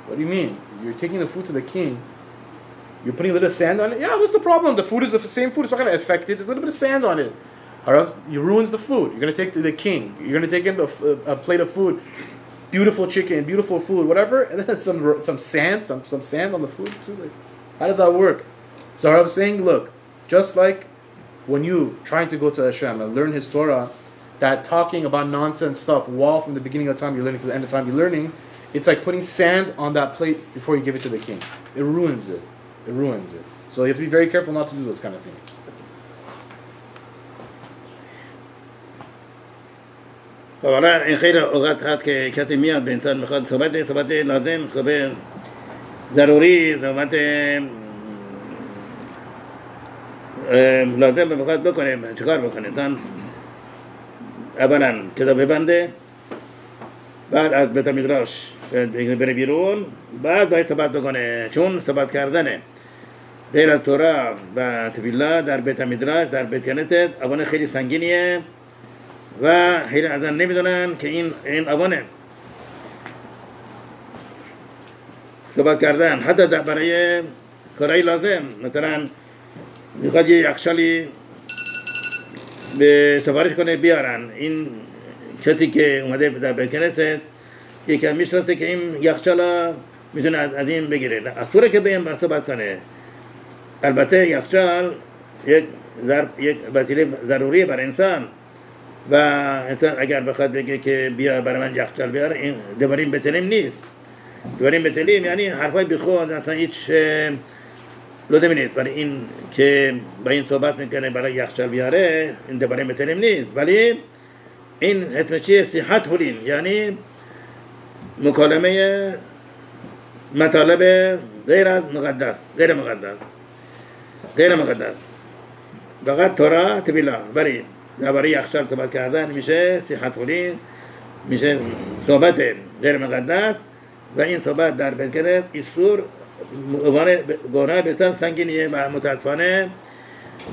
What do you mean? You're taking the food to the king, you're putting a little sand on it? Yeah, what's the problem? The food is the same food, it's not going to affect it, there's a little bit of sand on it. Harav, you ruins the food. You're going to take to the king. You're going to take him a plate of food, beautiful chicken, beautiful food, whatever, and then some sand on the food. Like, how does that work? So Harav is saying, look, just like when you trying to go to Hashem and learn His Torah, that talking about nonsense stuff, while from the beginning of the time you're learning to the end of the time you're learning, it's like putting sand on that plate before you give it to the king. It ruins it. It ruins it. So you have to be very careful not to do those kind of things. خب حالا این خیلی اوقات هست که کسی میاد به انسان میخواد صحبت لازم، صحبت ضروری، صحبت لازم بخواد بکنه. چیکار بکنه؟ انسان اولا کتاب ببنده، بعد از بیت مدرش بره بیرون، بعد باید صحبت بکنه، چون صحبت کردنه غیر از تورا و تفیلا در بیت مدرش، در بیت کنیسه اوان خیلی سنگینیه و خیلی از آن نمیدونن که این اوانه صحبت کردن. حتی برای کارهای لازم، مثلا میخواد یه یخچالی به سفارش کنه بیارن، این کسی که اومده در بیت کنیسه یکی میشناسه که این یخچالا میتونه از این بگیره، اصوره که به این صحبت کنه. البته یخچال یک وسیله ضروری برای انسان و انسان اگر بخواد بگه که بیا برای من یخچال بیار، این دبرین بتلیم نیست. دبرین بتلیم یعنی حرفای بیخود، اصلا هیچ لازم نیست. برای این که با این صحبت میکنه برای یخچال بیاره، این دبرین بتلیم نیست. ولی این حتم چیه؟ صحت حولین، یعنی مکالمه مطالب غیر از مقدس، غیر مقدس. فقط تورا تبیلا برای یخچال صحبت کردن میشه صحت حولین، میشه صحبت غیر مقدس و این صحبت در بیت کنیسه ایسور گناه بسیار سنگینیه و متاسفانه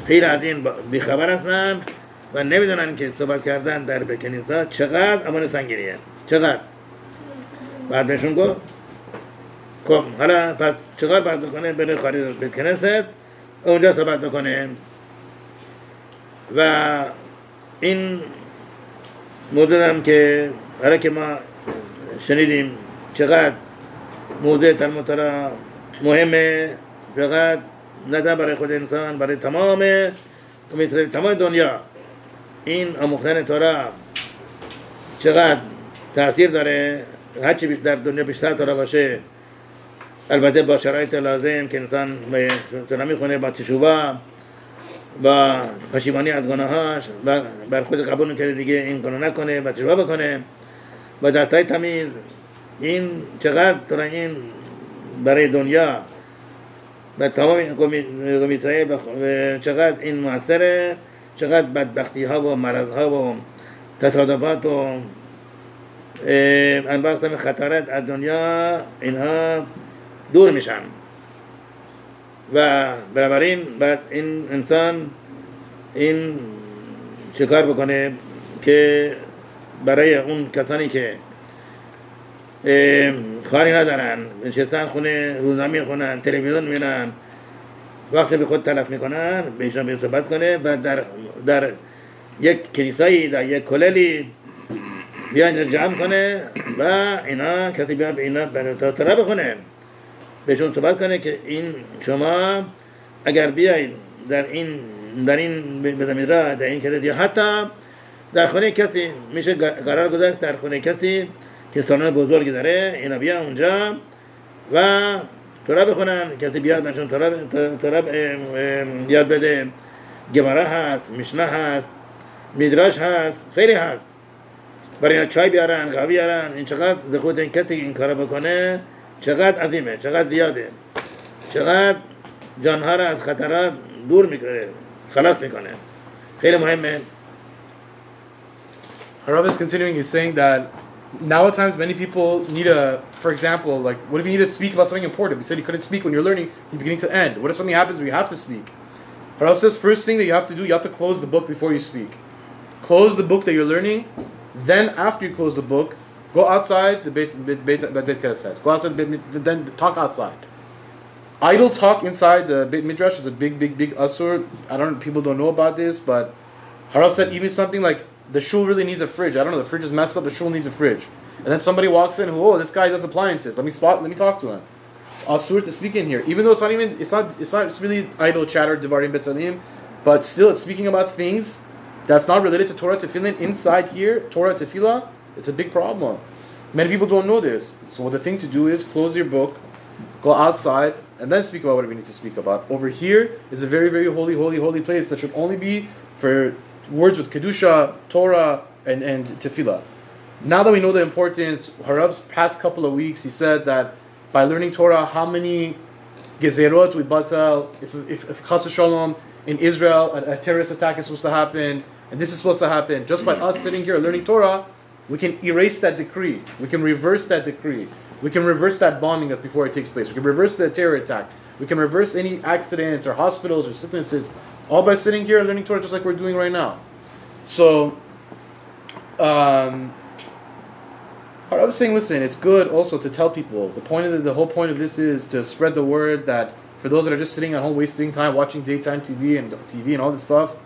خیلی از این بیخبر هستن و نمیدونن که صحبت کردن در بیت کنیسه چقدر امر سنگینیه، چقدر. بعد بهشون گفت خب حالا پس چقدر باید بکنه؟ بره خارج از بیت کنیسه اونجا صحبت بکنه. و این موضوع هم که حالا که ما شنیدیم چقدر موضوع تلمود تورا مهمه، فقط نه برای خود انسان، برای تمام دنیا. این آموختن تورا چقدر تاثیر داره. هرچی در دنیا بیشتر تورا باشه، البته با شرایط لازم که انسان تورا میخونه با تشوبه، با پشیمانی از گناهاش و بر خود قبول میکنه دیگه این گناه نکنه و تشوبه بکنه با دستای تمیز. این چقدر تورا این برای دنیا و تمام کمیته چقدر این موثره، چقدر بدبختی ها و مرض ها و تصادفات و انواع قسم خطرات از دنیا اینها دور میشن. و بنابراین بعد این انسان این چیکار بکنه که برای اون کسانی که کاری ندارن، نشستن خونه روزنامه میخونن، تلویزیون میبینن، وقت به خود تلف میکنن، بهشون به صحبت کنه و در یک کلیسایی، در یک کللی بیان جمع کنه و اینا کسی بیان به اینا تورا بخونه، بهشون صحبت کنه که این شما اگر بیاید در این بدمیرا در این کلیسا، حتی در خونه کسی میشه قرار گذاشت، در خونه کسی که سالن بزرگی داره، اینا بیان اونجا و تورا بخونن. کسی بیاد نشون تورا یاد بده، گمرا هست، میشنا هست، میدراش هست، خیلی هست. برای اینا چای بیارن، قهوه بیارن. این چقدر خود این کسی این کارا بکنه چقدر عظیمه، چقدر زیاده، چقدر جانها را از خطرات دور میکنه، خلاص میکنه. خیلی مهمه. Harav is continuing, he's saying that now at times many people need for example, like what if you need to speak about something important? We said you couldn't speak when you're learning from beginning to end. What if something happens where you have to speak? Harav says first thing that you have to do, you have to close the book before you speak. Close the book that you're learning, then after you close the book, go outside the beit said. Go outside then talk outside. Idle talk inside the beit midrash is a big asur. People don't know about this, but Harav said even something like the shul really needs a fridge. I don't know, the fridge is messed up, the shul needs a fridge. And then somebody walks in, oh, this guy does appliances. Let me talk to him. It's asur to speak in here. Even though it's really idle chatter, divarim betalim, but still it's speaking about things that's not related to Torah tefillin inside here, Torah tefillah. It's a big problem. Many people don't know this. So the thing to do is close your book, go outside, and then speak about whatever you need to speak about. Over here is a very, very holy place that should only be for words with Kedusha, Torah, and Tefillah. Now that we know the importance, Harav's past couple of weeks, he said that by learning Torah, how many gezerot we batal, if Chas Shalom in Israel, a terrorist attack is supposed to happen, and this is supposed to happen, just by us sitting here learning Torah, we can erase that decree. We can reverse that decree. We can reverse that bombing that's before it takes place. We can reverse the terror attack. We can reverse any accidents or hospitals or sicknesses, all by sitting here and learning Torah just like we're doing right now. So, I was saying, listen, it's good also to tell people. The whole point of this is to spread the word that for those that are just sitting at home wasting time watching daytime TV and all this stuff,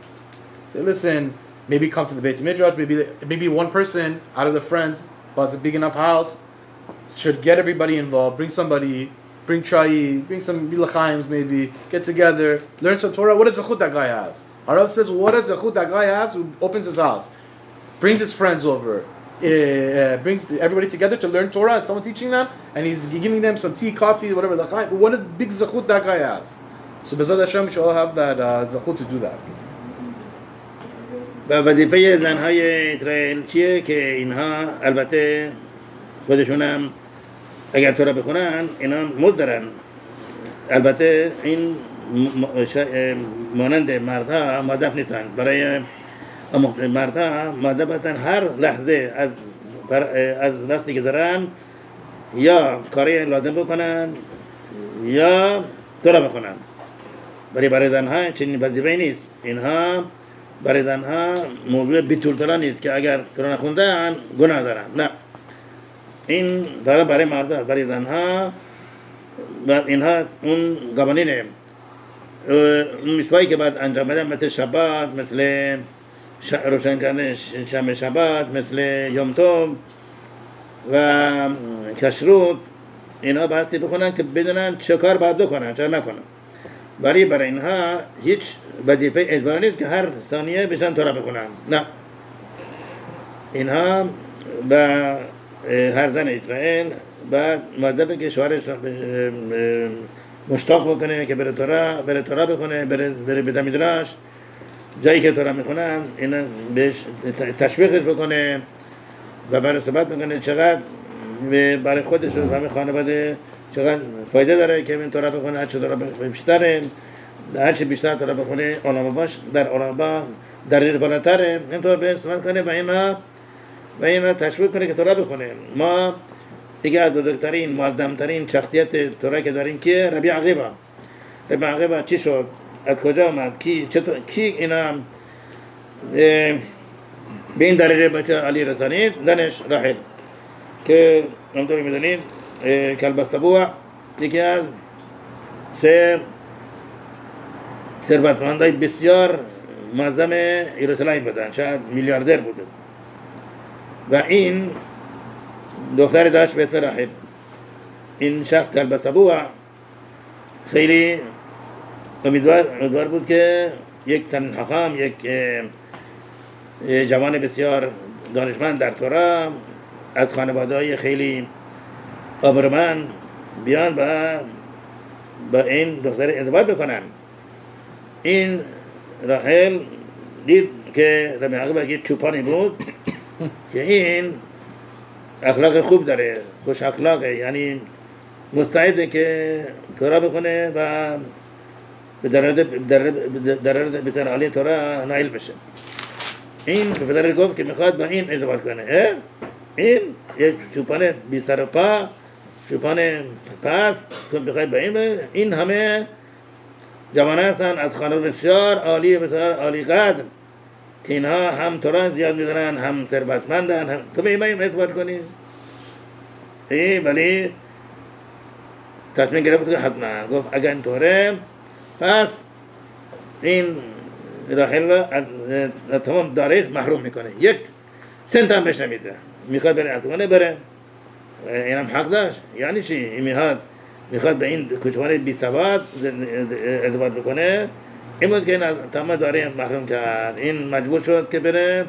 say, listen, maybe come to the Beit Midrash. Maybe one person out of the friends who has a big enough house should get everybody involved. Bring somebody, bring chai, bring some milachaims, maybe get together, learn some Torah. What is the zechut that guy has? Harav says, what is the zechut that guy has who opens his house, brings his friends over, brings everybody together to learn Torah, and someone teaching them, and he's giving them some tea, coffee, whatever. What is big zechut that guy has? So B'ezrat Hashem, we should all have that zechut to do that. وظیفه زنهای اسرائیل چیه که اینها البته خودشونم اگر تورا بخونن اینا مزد دارن، البته این مانند مردها مادب نیستن. برای مردها مادب هستن هر لحظه از وقتی که دارن یا کاری لازم بکنن یا تورا بخونن. برای زنها چنین وظیفه‌ای نیست. اینها برای زنها موضوع بیتول تورا نیست که اگر تورا نخوندن گناه دارن. نه، این برای مرد است. برای زنها اینها اون قوانینه، اون میسوایی که بعد انجام بدن، مثل شبات، مثل روشن کردن شمع شبات، مثل یوم توب و کشروت، اینا باید بخونن که بدونن چه کار باید بکنن چه نکنن. برای اینها هیچ وظیفه اجباری نیست که هر ثانیه بشن تورا بخونن. نه، اینها با هر زن اسرائیل بعد مادبه که شوهرش مشتاق بکنه که بره تورا بخونه، بره بیت میدراش، جایی که تورا میخونن اینا بهش تشویقش بکنه و برای صحبت بکنه چقدر برای خودش و همه خانواده چقدر فایده داره که این تورا بخونه. هرچه تورا بیشتره، هرچه بیشتر تورا بخونه علما باش در علما درجه بالاتره، اینطور بهش صحبت کنه و اینا تشویق کنه که تورا بخونه. ما دیگه از بزرگترین معظمترین شخصیت تورا که داریم که ربی عقیبا. ربی عقیبا چی شد؟ از کجا آمد؟ کی اینا به این درجه بچه علی رسانید؟ زنش راحل که همطوری میدونید کلب السبوع یکی از ثروتمندای بسیار معظم یروشلایم بودن، شاید میلیاردر بوده و این دختر داشت به اسم راحل. این شخص کلب السبوع خیلی امیدوار بود که یک تن حکام، یک جوان بسیار دانشمند در تورا از خانواده‌های خیلی آبرومند بیان با این دختر ازدواج بکنن. این راحل دید که ربی عقیبا یک چوپانی بود که این اخلاق خوب داره، خوش اخلاقه، یعنی مستعده که تورا بخونه و به درجه عالی تورا نائل بشه. این به پدر گفت که میخواد با این ازدواج کنه. این یک چوپان بی سر و پا، چوپان پس، تو بخوای با این همه جوانه هستن از خانواده بسیار عالی، بسیار عالی قدر که اینها هم تورا زیاد میدونن، هم ثروتمندن، هم تو به این ازدواج کنی؟ ولی تصمیم گرفت که حتما گفت اگر اینطوره پس این راحل را از تمام داراییش محروم میکنه، یک سنت هم بهش نمیده. میخواد بره اتوانه بره، این هم حق داشت. یعنی چی؟ این میخواد به این کوچوان بی سواد ازدواج بکنه، این بود که این از تمام دارایی محروم کرد. این مجبور شد که بره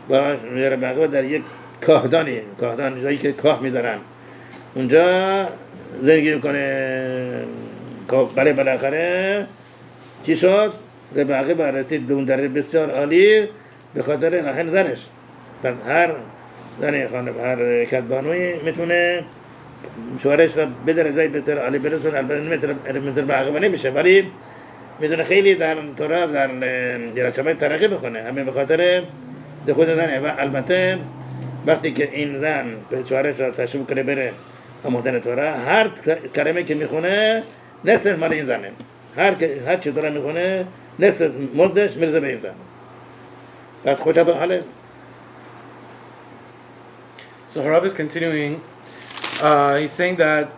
با ربی عقیبا در یک کاهدان جایی که کاه میدارن اونجا زندگی میکنه. برای بالاخره چی شد؟ ربی عقیبا رسید به اون درجه بسیار عالی به خاطر راحل زنش. پس هر زنی خانم هر کدبانوی میتونه شوهرش را به درجه بهتر علی برسونه، البته متر به عقب نمیشه ولی میتونه خیلی در تورا در جلسه ترقی بکنه. همین به خاطر خود زنه. و البته وقتی که این زن به شوهرش را تشریف کنه بره آموختن تورا، هر کلمه که میخونه نصف مال این زنه، هر چی تورا میخونه نصف مردش میرزه به این زن. بعد خوشتون حاله. So Harav is continuing. He's saying that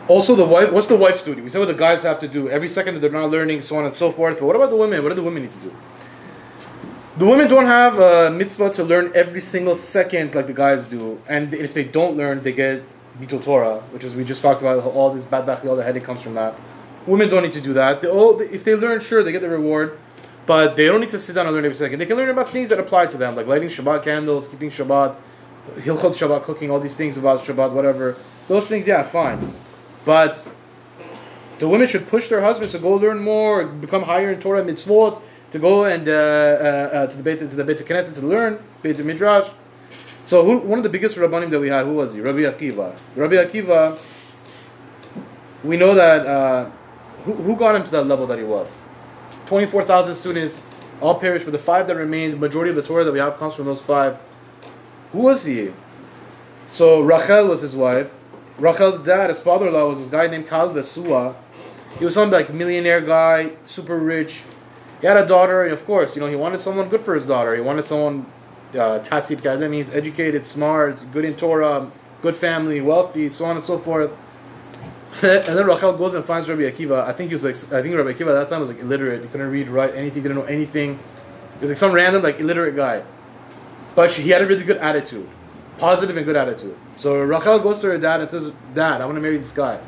also the wife. What's the wife's duty? We said what the guys have to do every second that they're not learning, so on and so forth. But what about the women? What do the women need to do? The women don't have a mitzvah to learn every single second like the guys do, and if they don't learn, they get Bitul Torah, which is we just talked about all this bad all the headache comes from that. Women don't need to do that. If they learn, sure, they get the reward, but they don't need to sit down and learn every second. They can learn about things that apply to them, like lighting Shabbat candles, keeping Shabbat, Hilchot Shabbat, cooking, all these things about Shabbat, whatever. Those things, yeah, fine. But the women should push their husbands to go learn more, become higher in Torah mitzvot, to go and to the Beit Knesset to learn Beit Midrash. So one of the biggest Rabbanim that we had, who was he? Ravi Akiva. Ravi Akiva, we know that who got him to that level that he was. 24,000 students, all perished, but the 5 that remained, the majority of the Torah that we have comes from those 5. Who was he? So Rachel was his wife. Rachel's dad, his father-in-law, was this guy named Kal Vesua. He was some like millionaire guy, super rich. He had a daughter, and of course, he wanted someone good for his daughter. He wanted someone tasid kadeh, means educated, smart, good in Torah, good family, wealthy, so on and so forth. And then Rachel goes and finds Rabbi Akiva. I think Rabbi Akiva at that time was like illiterate. He couldn't read, write anything, didn't know anything. He was like some random like illiterate guy. But he had a really good attitude. Positive and good attitude. So Rachel goes to her dad and says, "Dad, I want to marry this guy."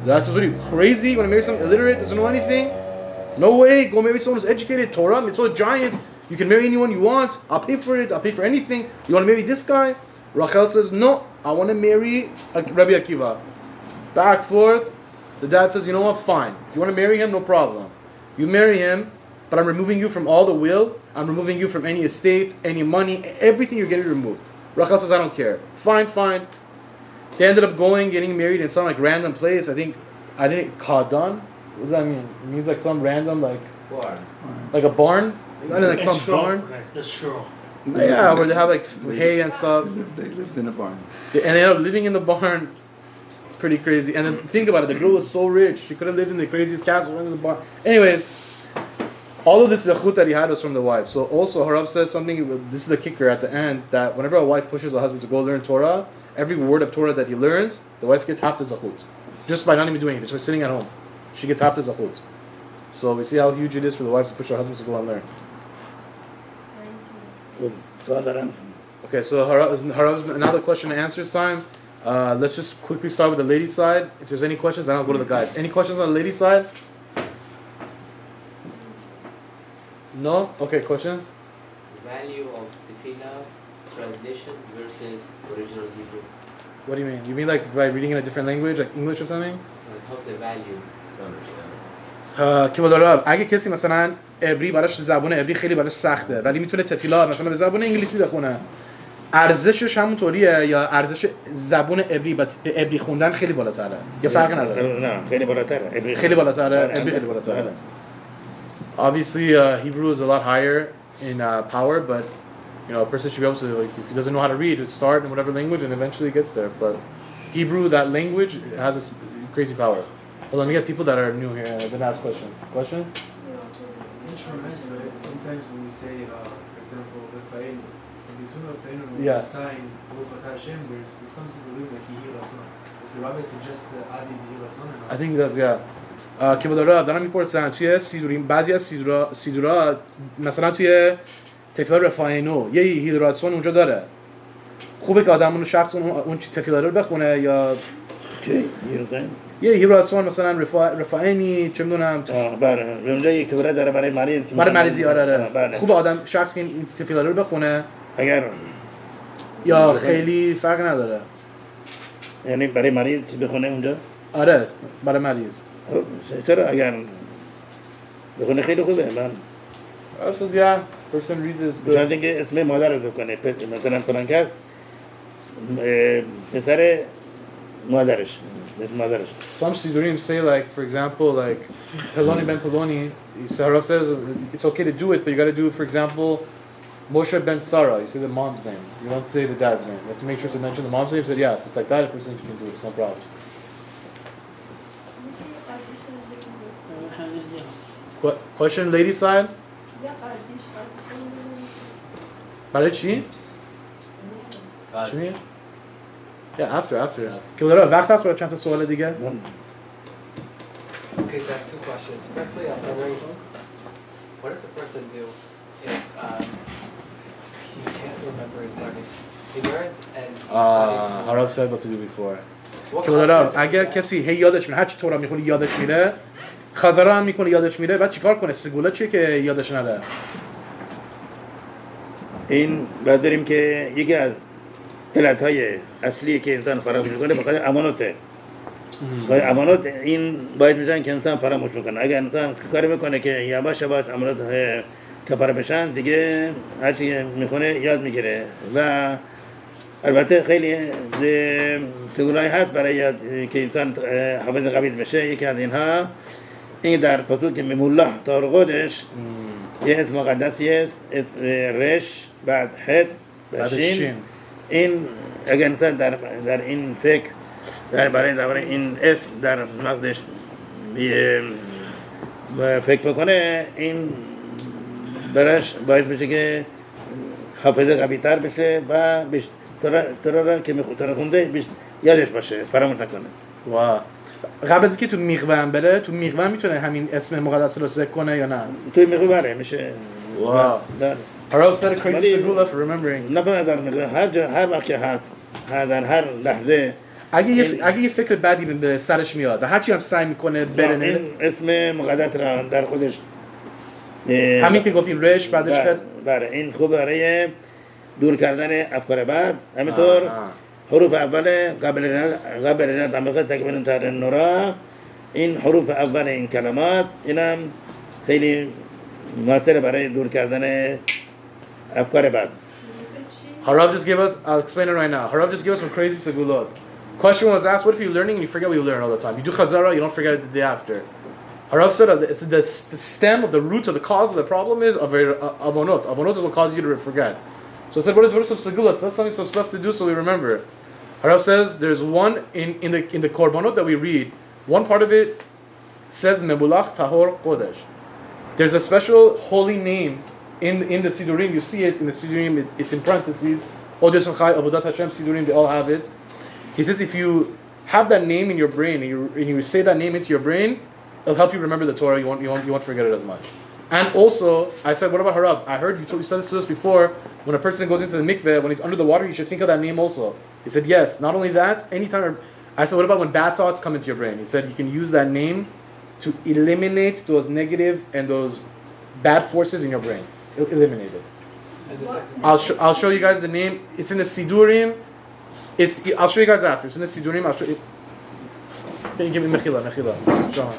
Dad says, "What are you, crazy? You want to marry someone illiterate, doesn't know anything? No way, go marry someone who's educated, Torah, mitzvah, giant. You can marry anyone you want. I'll pay for it. I'll pay for anything. You want to marry this guy?" Rachel says, "No, I want to marry Rabbi Akiva." Back, forth. The dad says, "You know what, fine. If you want to marry him, no problem. You marry him, but I'm removing you from all the will. I'm removing you from any estate, any money, everything you're getting removed." Rachel says, "I don't care." Fine. They ended up getting married in some like random place. Kadan? What does that mean? It means like some random like barn. Like a barn? Like some barn? That's true. Yeah, where they have like hay and stuff. They lived in a barn. And they ended up living in the barn. Pretty crazy. And then think about it, the girl was so rich, she could have lived in the craziest castle in the barn. Anyways, all of this zechut that he had was from the wife. So also Harav says something, this is the kicker at the end, that whenever a wife pushes a husband to go learn Torah, every word of Torah that he learns, the wife gets half the zechut. Just by not even doing anything, just by sitting at home. She gets half the zechut. So we see how huge it is for the wives to push their husbands to go and learn. Okay, so Harav's another question and answers time. Let's just quickly start with the ladies' side. If there's any questions, then I'll go to the guys. Any questions on the ladies' side? No? Okay, questions? Value of tefillah translation versus original Hebrew. What do you mean? You mean like by reading in a different language, like English or something? How's the value to understand? کیوال عرب اگه کسی مثلا عبری براش زبان عبری خیلی براش سخته ولی میتونه تفیلات مثلا به زبان انگلیسی بخونه ارزشش همونطوریه یا ارزش زبان عبری خوندن خیلی بالاتره یا فرق نداره نه خیلی بالاتره خیلی بالاتره عبری خیلی بالاتره obviously Hebrew is a lot higher in power but a person should be able to like if he doesn't know how to read start in whatever language and eventually gets there but Hebrew that language has this crazy power. Hold on, we got people that are new here. I've been asked questions. Question? In sometimes when we say, for example, Rafael, so between Rafael and yeah. sign Baruch Hashem, there's some sort of like Yehi Ratzon. Does the rabbi suggest add these Yehi Ratzon or not? I think that's yeah. که داره دارم میپرسن توی سیدوریم بعضی از سیدورا مثلا توی تفیلات رفاینو یه یهی راتسون اونجا داره خوبه که آدم اون شخص اون تفیلات رو بخونه یا چی؟ یه هیراسون مثلا رفاینی چه میدونم بله اونجا یک تفیلات داره برای مریضی آره خوبه آدم شخص که این تفیلات رو بخونه اگر یا خیلی فرق نداره یعنی برای مریض بخونه اونجا آره برای مریض چرا اگر بخونه خیلی خوبه من افسوس یا person reads it, it's مثلا good. اینکه اسم مادر رو بکنه مثلا فلان کس پسر مادرش اسم مادرش Some Sidurim say, like, for example, like, Peloni ben Peloni, Harav says it's okay to do it, but you got to do, for example, Moshe ben Sarah. You say the mom's name. You don't say the dad's name. You have to make sure to mention the mom's name. He said, yeah, if it's like that, a person can do it. It's no problem. Question, lady side? برای چی؟ چی میگه؟ Yeah, after. که لرا وقت هست برای چند تا سوال دیگه؟ Okay, so I have two questions. Firstly, I was wondering, what does a person do if he can't remember his learning? He learns and he's Harav said what to do before. So what که لرا causes him to اگر forget? کسی هی یادش میره، هر چی تورا میخونه یادش میره، خزارا هم میکنه یادش میره، بعد چیکار کنه؟ سگولا چیه که یادش نره؟ این باید داریم که یکی از علتهای اصلی که انسان فراموش میکنه بخاطر امانته امانات این باید میزن که انسان فراموش میکنه اگر انسان کاری میکنه که یواش امانات کفاره بشن دیگه هرچی میخونه یاد میگیره و البته خیلی سگولای هست برای یاد که انسان حافظ قوی بشه یکی از اینها این در فصول که مموله طور خودش یه اسم مقدسی است اسم رش بعد حد و شین این اگر انسان در این فکر برای این اسم در مغزش فکر بکنه این برش باعث بشه که حافظه قوی تر بشه و تورا را که تورا خونده یادش باشه فراموش نکنه واو قبل از اینکه تو میغون بره تو میغون میتونه همین اسم مقدس رو ذکر کنه یا نه توی میغون بره میشه واو Harav said a crazy segula for remembering. نه در میغون هر وقت که هست در هر لحظه اگه یه فکر بدی به سرش میاد و هرچی هم سعی میکنه بره این اسم مقدس را در خودش همین که گفتیم رش بعدش کرد بله این خوب برای دور کردن افکار بد همینطور حروف اول قبل دماغ تکمیل تر نورا این حروف اول این کلمات اینم خیلی موثر برای دور کردن افکار بد Harav just gave us, I'll explain it right now. Harav just gave us some crazy segulot. Question was asked, what if you're learning and you forget what you learn all the time? You do chazara, you don't forget it the day after. Harav said it's the stem of the root of the cause of the problem is avonot. Avonot is what causes you to forget. So I said, what is some segulot? That's some stuff to do so we remember. Harav says there's one in the korbanot that we read. One part of it says Mebulach Tahor Kodesh. There's a special holy name in the Sidurim. You see it in the Sidurim. It's in parentheses. Odes Chai Avodat Hashem Sidurim. They all have it. He says if you have that name in your brain and you say that name into your brain, it'll help you remember the Torah. You won't forget it as much. And also, I said, what about Harav? I heard you said this to us before. When a person goes into the mikveh, when he's under the water, you should think of that name also. He said, yes. Not only that, anytime. I said, what about when bad thoughts come into your brain? He said, you can use that name to eliminate those negative and those bad forces in your brain. Eliminate it. And the second I'll show you guys the name. It's in the Sidurim. I'll show you guys after. It's in the Sidurim. I'll show you. Can you give me Mechila? Show me.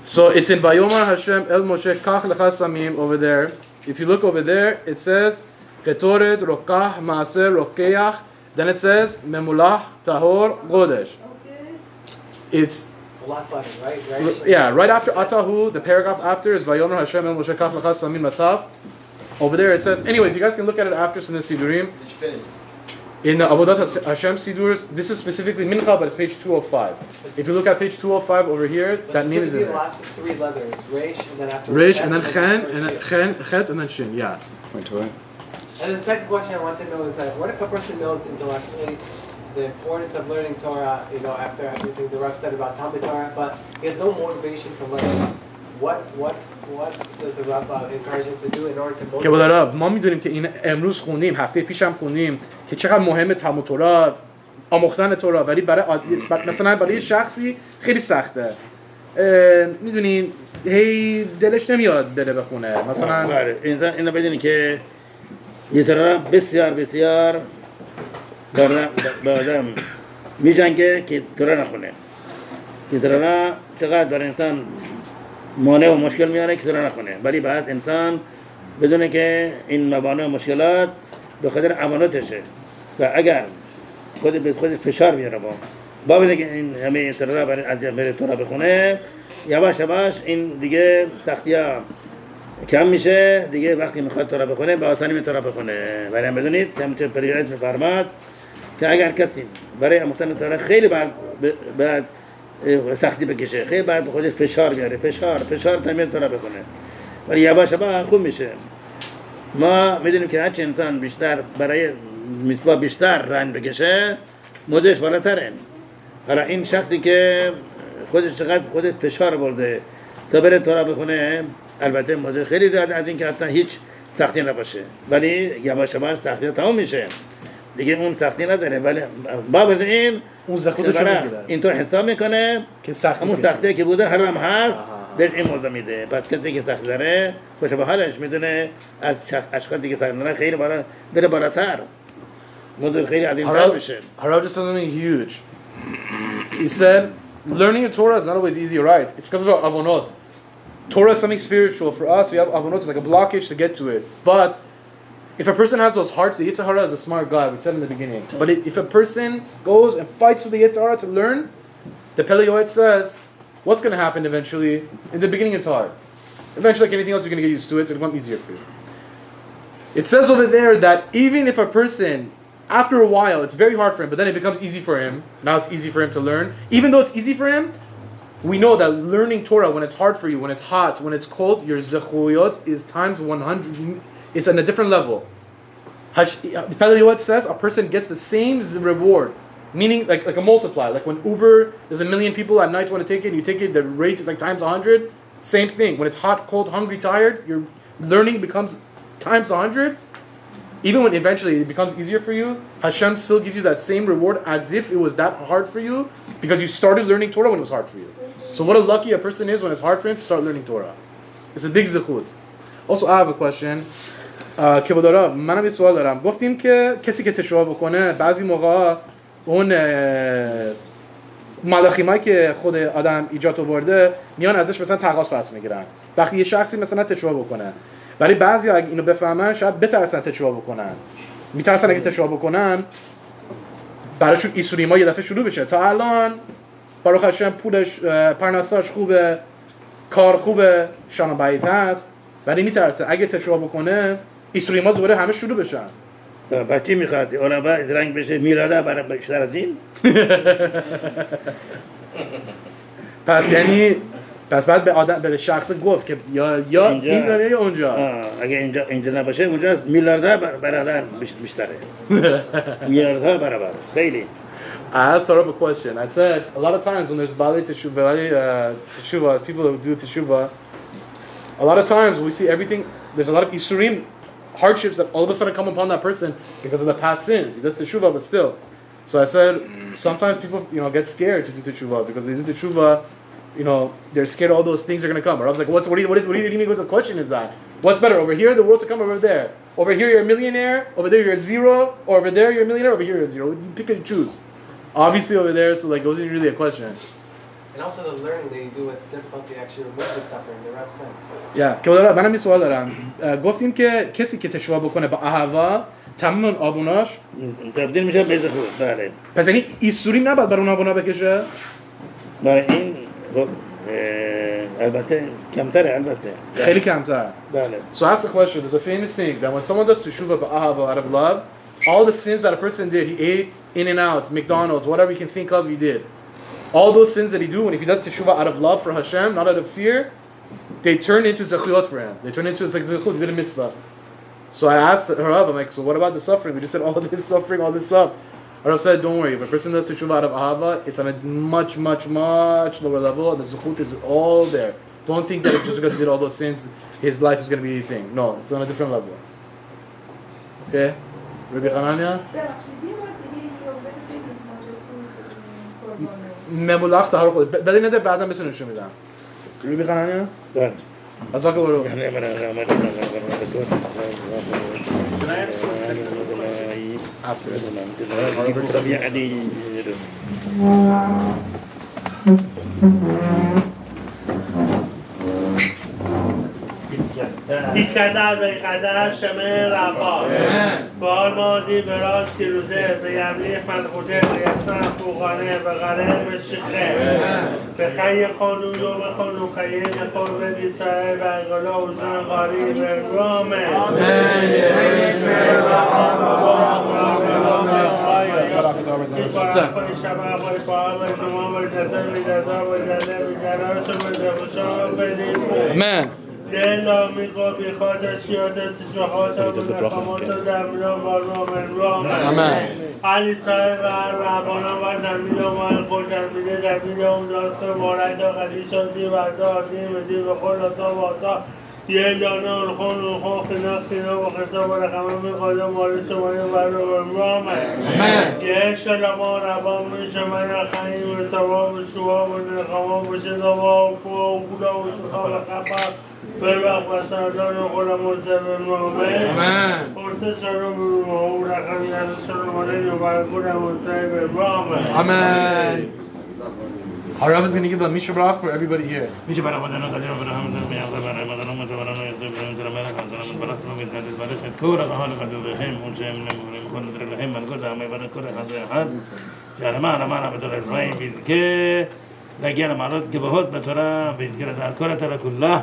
So it's in Vayomar Hashem El Moshe Kach Lecha Samim over there. If you look over there, it says Ketoret Rokah Maaser Rokeach. Then it says Memulah Tahor Godesh. It's the last letter, right? yeah, right after Atahu, the paragraph after is Vayomar Hashem El Moshe Kach Lecha Samim Lataf. Over there it says. Anyways, you guys can look at it after. It's in the Sidurim. In the Avodat Hashem Sidurs, this is specifically Mincha, but it's page 205. If you look at page 205 over here, that name is in the there. last three letters, Resh, and then after Resh, and then Chen, and then Chen, Chet, and then Shin. Yeah. And then the second question I want to know is that what if a person knows intellectually the importance of learning Torah, after everything the Rav said about Talmud Torah, but he has no motivation to learn. What does the Rav encourage him to do in order to motivate? که بوده رب ما میدونیم که این امروز خوندیم هفته پیش هم خوندیم که چقدر مهمه تلمود تورا آموختن تورا ولی مثلا برای شخصی خیلی سخته میدونین هی دلش نمیاد بره بخونه مثلا اینو بدونی که یه تورا بسیار بسیار با آدم میجنگه که تورا نخونه یه تورا چقدر برای انسان مانع و مشکل میاره که تورا نخونه ولی بعد انسان بدونه که این موانع و مشکلات به خاطر امانتشه و اگر خود به خود فشار بیاره با بده که این همه تورا برای تورا بخونه یواش یواش این دیگه سختی‌ها کم میشه دیگه وقتی میخواد تورا بخونه به آسانی تورا بخونه ولی هم بدونید که همچنین پریود میفرماد که اگر کسی برای آموختن تورا خیلی بعد سختی بکشه خیلی بعد به خودش فشار بیاره فشار تا میاد تورا بخونه ولی یواش یواش خوب میشه ما میدونیم که هرچی انسان بیشتر برای میثوا بیشتر رنج بکشه مودش بالاتره حالا این شخصی که خودش چقدر خودش فشار برده تا بره تورا بخونه البته مودش خیلی زیاد از این که اصلا هیچ سختی نباشه ولی یواش یواش سختی تمام میشه دیگه اون سختی نداره ولی بابت این اون زخودشو میگیره اینطور حساب میکنه که سختی همون سختی که بوده حرام هست بهش این موضوع میده پس کسی که سخت داره خوشه به حالش میدونه از اشخاصی که سخت داره خیلی بره بالاتر موضوع خیلی عظیم‌تر بشه. Harav just said something huge. He said learning the Torah is not always easy, right? It's because of avonot. Torah is something spiritual. For us, we have avonot, it's like a blockage to get to it. But if a person has those hearts, the Yitzhara is a smart guy, we said in the beginning. But if a person goes and fights with the Yitzhara to learn, the Pele Yoetz says, what's going to happen eventually? In the beginning, it's hard. Eventually, like anything else, you're going to get used to it, so it'll become easier for you. It says over there that even if a person, after a while, it's very hard for him, but then it becomes easy for him. Now it's easy for him to learn. Even though it's easy for him, we know that learning Torah, when it's hard for you, when it's hot, when it's cold, your zechuyot is times 100. It's on a different level. Pele Yoetz says a person gets the same reward, meaning like a multiply. Like when Uber, there's 1 million people at night want to take it, you take it, the rate is like times 100. Same thing. When it's hot, cold, hungry, tired, your learning becomes times 100. Even when eventually it becomes easier for you, Hashem still gives you that same reward as if it was that hard for you because you started learning Torah when it was hard for you. So what a lucky a person is when it's hard for him to start learning Torah. It's a big zechut. Also, I have a question. کبودارا منم یه سوال دارم گفتیم که کسی که تشویق بکنه بعضی موقع اون ملاخیمایی که خود آدم ایجاد آورده میان ازش مثلا تقاص پس میگیرن وقتی یه شخصی مثلا تشویق بکنه ولی بعضی اگه اینو بفهمن شاید بترسن تشویق بکنن میترسن اگه تشویق بکنن برایشون ایسوریما یه دفعه شروع بشه تا الان باروخ هاشم پولش پرناستاش خوبه کار خوبه شان بعید هست ولی میترسه اگه تشویق بکنه ایسوریما دوباره همه شروع بشن بچه میخواد اونا باید رنگ بشه میراده برای بیشتر از این پس یعنی بعد به آدم به شخص گفت که یا این یا اونجا اگه اینجا نباشه اونجا میلیاردها برابر بیشتره میلیاردها برابر خیلی I asked Tora a question. I said a lot of times when there's Bali Teshuvah, people who do Teshuvah, a lot of times we see everything, there's a lot of Isurim, hardships that all of a sudden come upon that person because of the past sins. He does Teshuvah, but still. So I said, sometimes people, get scared to do Teshuvah because they do Teshuvah, they're scared all those things are going to come. Or I was like, what do you mean? What question is that? What's better, over here, the world to come, over there? Over here, you're a millionaire, over there, you're a zero, or over there, you're a millionaire, over here, you're a zero. You pick and choose. Obviously over there, so it wasn't really a question. And also the learning that you do with difficulty actually removes the suffering, the Rav said. Yeah, که منم یه سوال دارم. گفتیم که کسی که تشویق بکنه با اهوا تمام آووناش تبدیل میشه به زخود. بله. پس یعنی ایسوری نباید بر اون آوونا بکشه؟ برای این البته کمتره البته. خیلی کمتر. بله. So ask the question. There's a famous thing that when someone does teshuvah ba'ahava out of love, all the sins that a person did, he ate in and out, McDonald's, whatever you can think of, he did. All those sins that he do, and if he does teshuvah out of love for Hashem, not out of fear, they turn into zechuyot for him. They turn into like zechut, he did a mitzvah. So I asked Harav, I'm like, so what about the suffering? We just said all this suffering, all this stuff. Harav said, don't worry, if a person does teshuvah out of ahava, it's on a much, much, much lower level, and the zechut is all there. Don't think that just because he did all those sins, his life is going to be anything. No, it's on a different level. Okay? Rabbi Hanania? مبلغ تهار خود بدی نده بعدا بتونم نشون میدم روی بخنانیا بله ازاک برو after ویکدر ویکدر شمه رفا بار مادی براز کیروزه به یملیخ مدخوده به یسنه فوقانه به غره به شخه به خی خانو یوم خانو خیه نخور به بیسایه به انگلا وزن غاری به رامه Amen. دلا میگو بیخواد شیادت شهات و نخامات و دمیران و رامن Amen. علی صاحب و ربانان و دمیران و الخور دمیره دمیره اون داست که مورد خلی شدی و داردی مدی و خلاتا و آتا یه دانه الخون خینا و خسا و رقمه میخواد مورد شمایی و رامن یه شلما ربان میشمه خیلی و سوا و شوا و نخاما و شدوا و فوا و کلا و سخا و خفا بر وقت و سردان و خودم و سبب نامه پرسه شرم و رقمی از شرم و برگودم و سبب رامه Amen. Harav is going to give a Mishnah Brach for everybody here. میشه برای مدنان قدیر و برای همون میازه برای مدنان متوران و یخته برای مجرم ملک همزنان من برست نوید هدیز برای شد کورا قهال قدیر بهم اون شیم نموریم کن در لهم من گرد همه برای کورا حضر حد جارمان امانا بدل الرای بید که لگیر مالات که بهود بطورا بید که در کورا ترک الله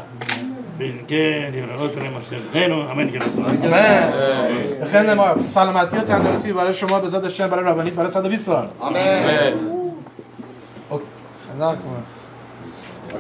بید که لیورالات رای مفسد خیلو امین که Amen. خیلی نمار سلامتی و تندرستی برای شما به ذات الشم برای ربانیت برای 120 سال. Amen. Okay.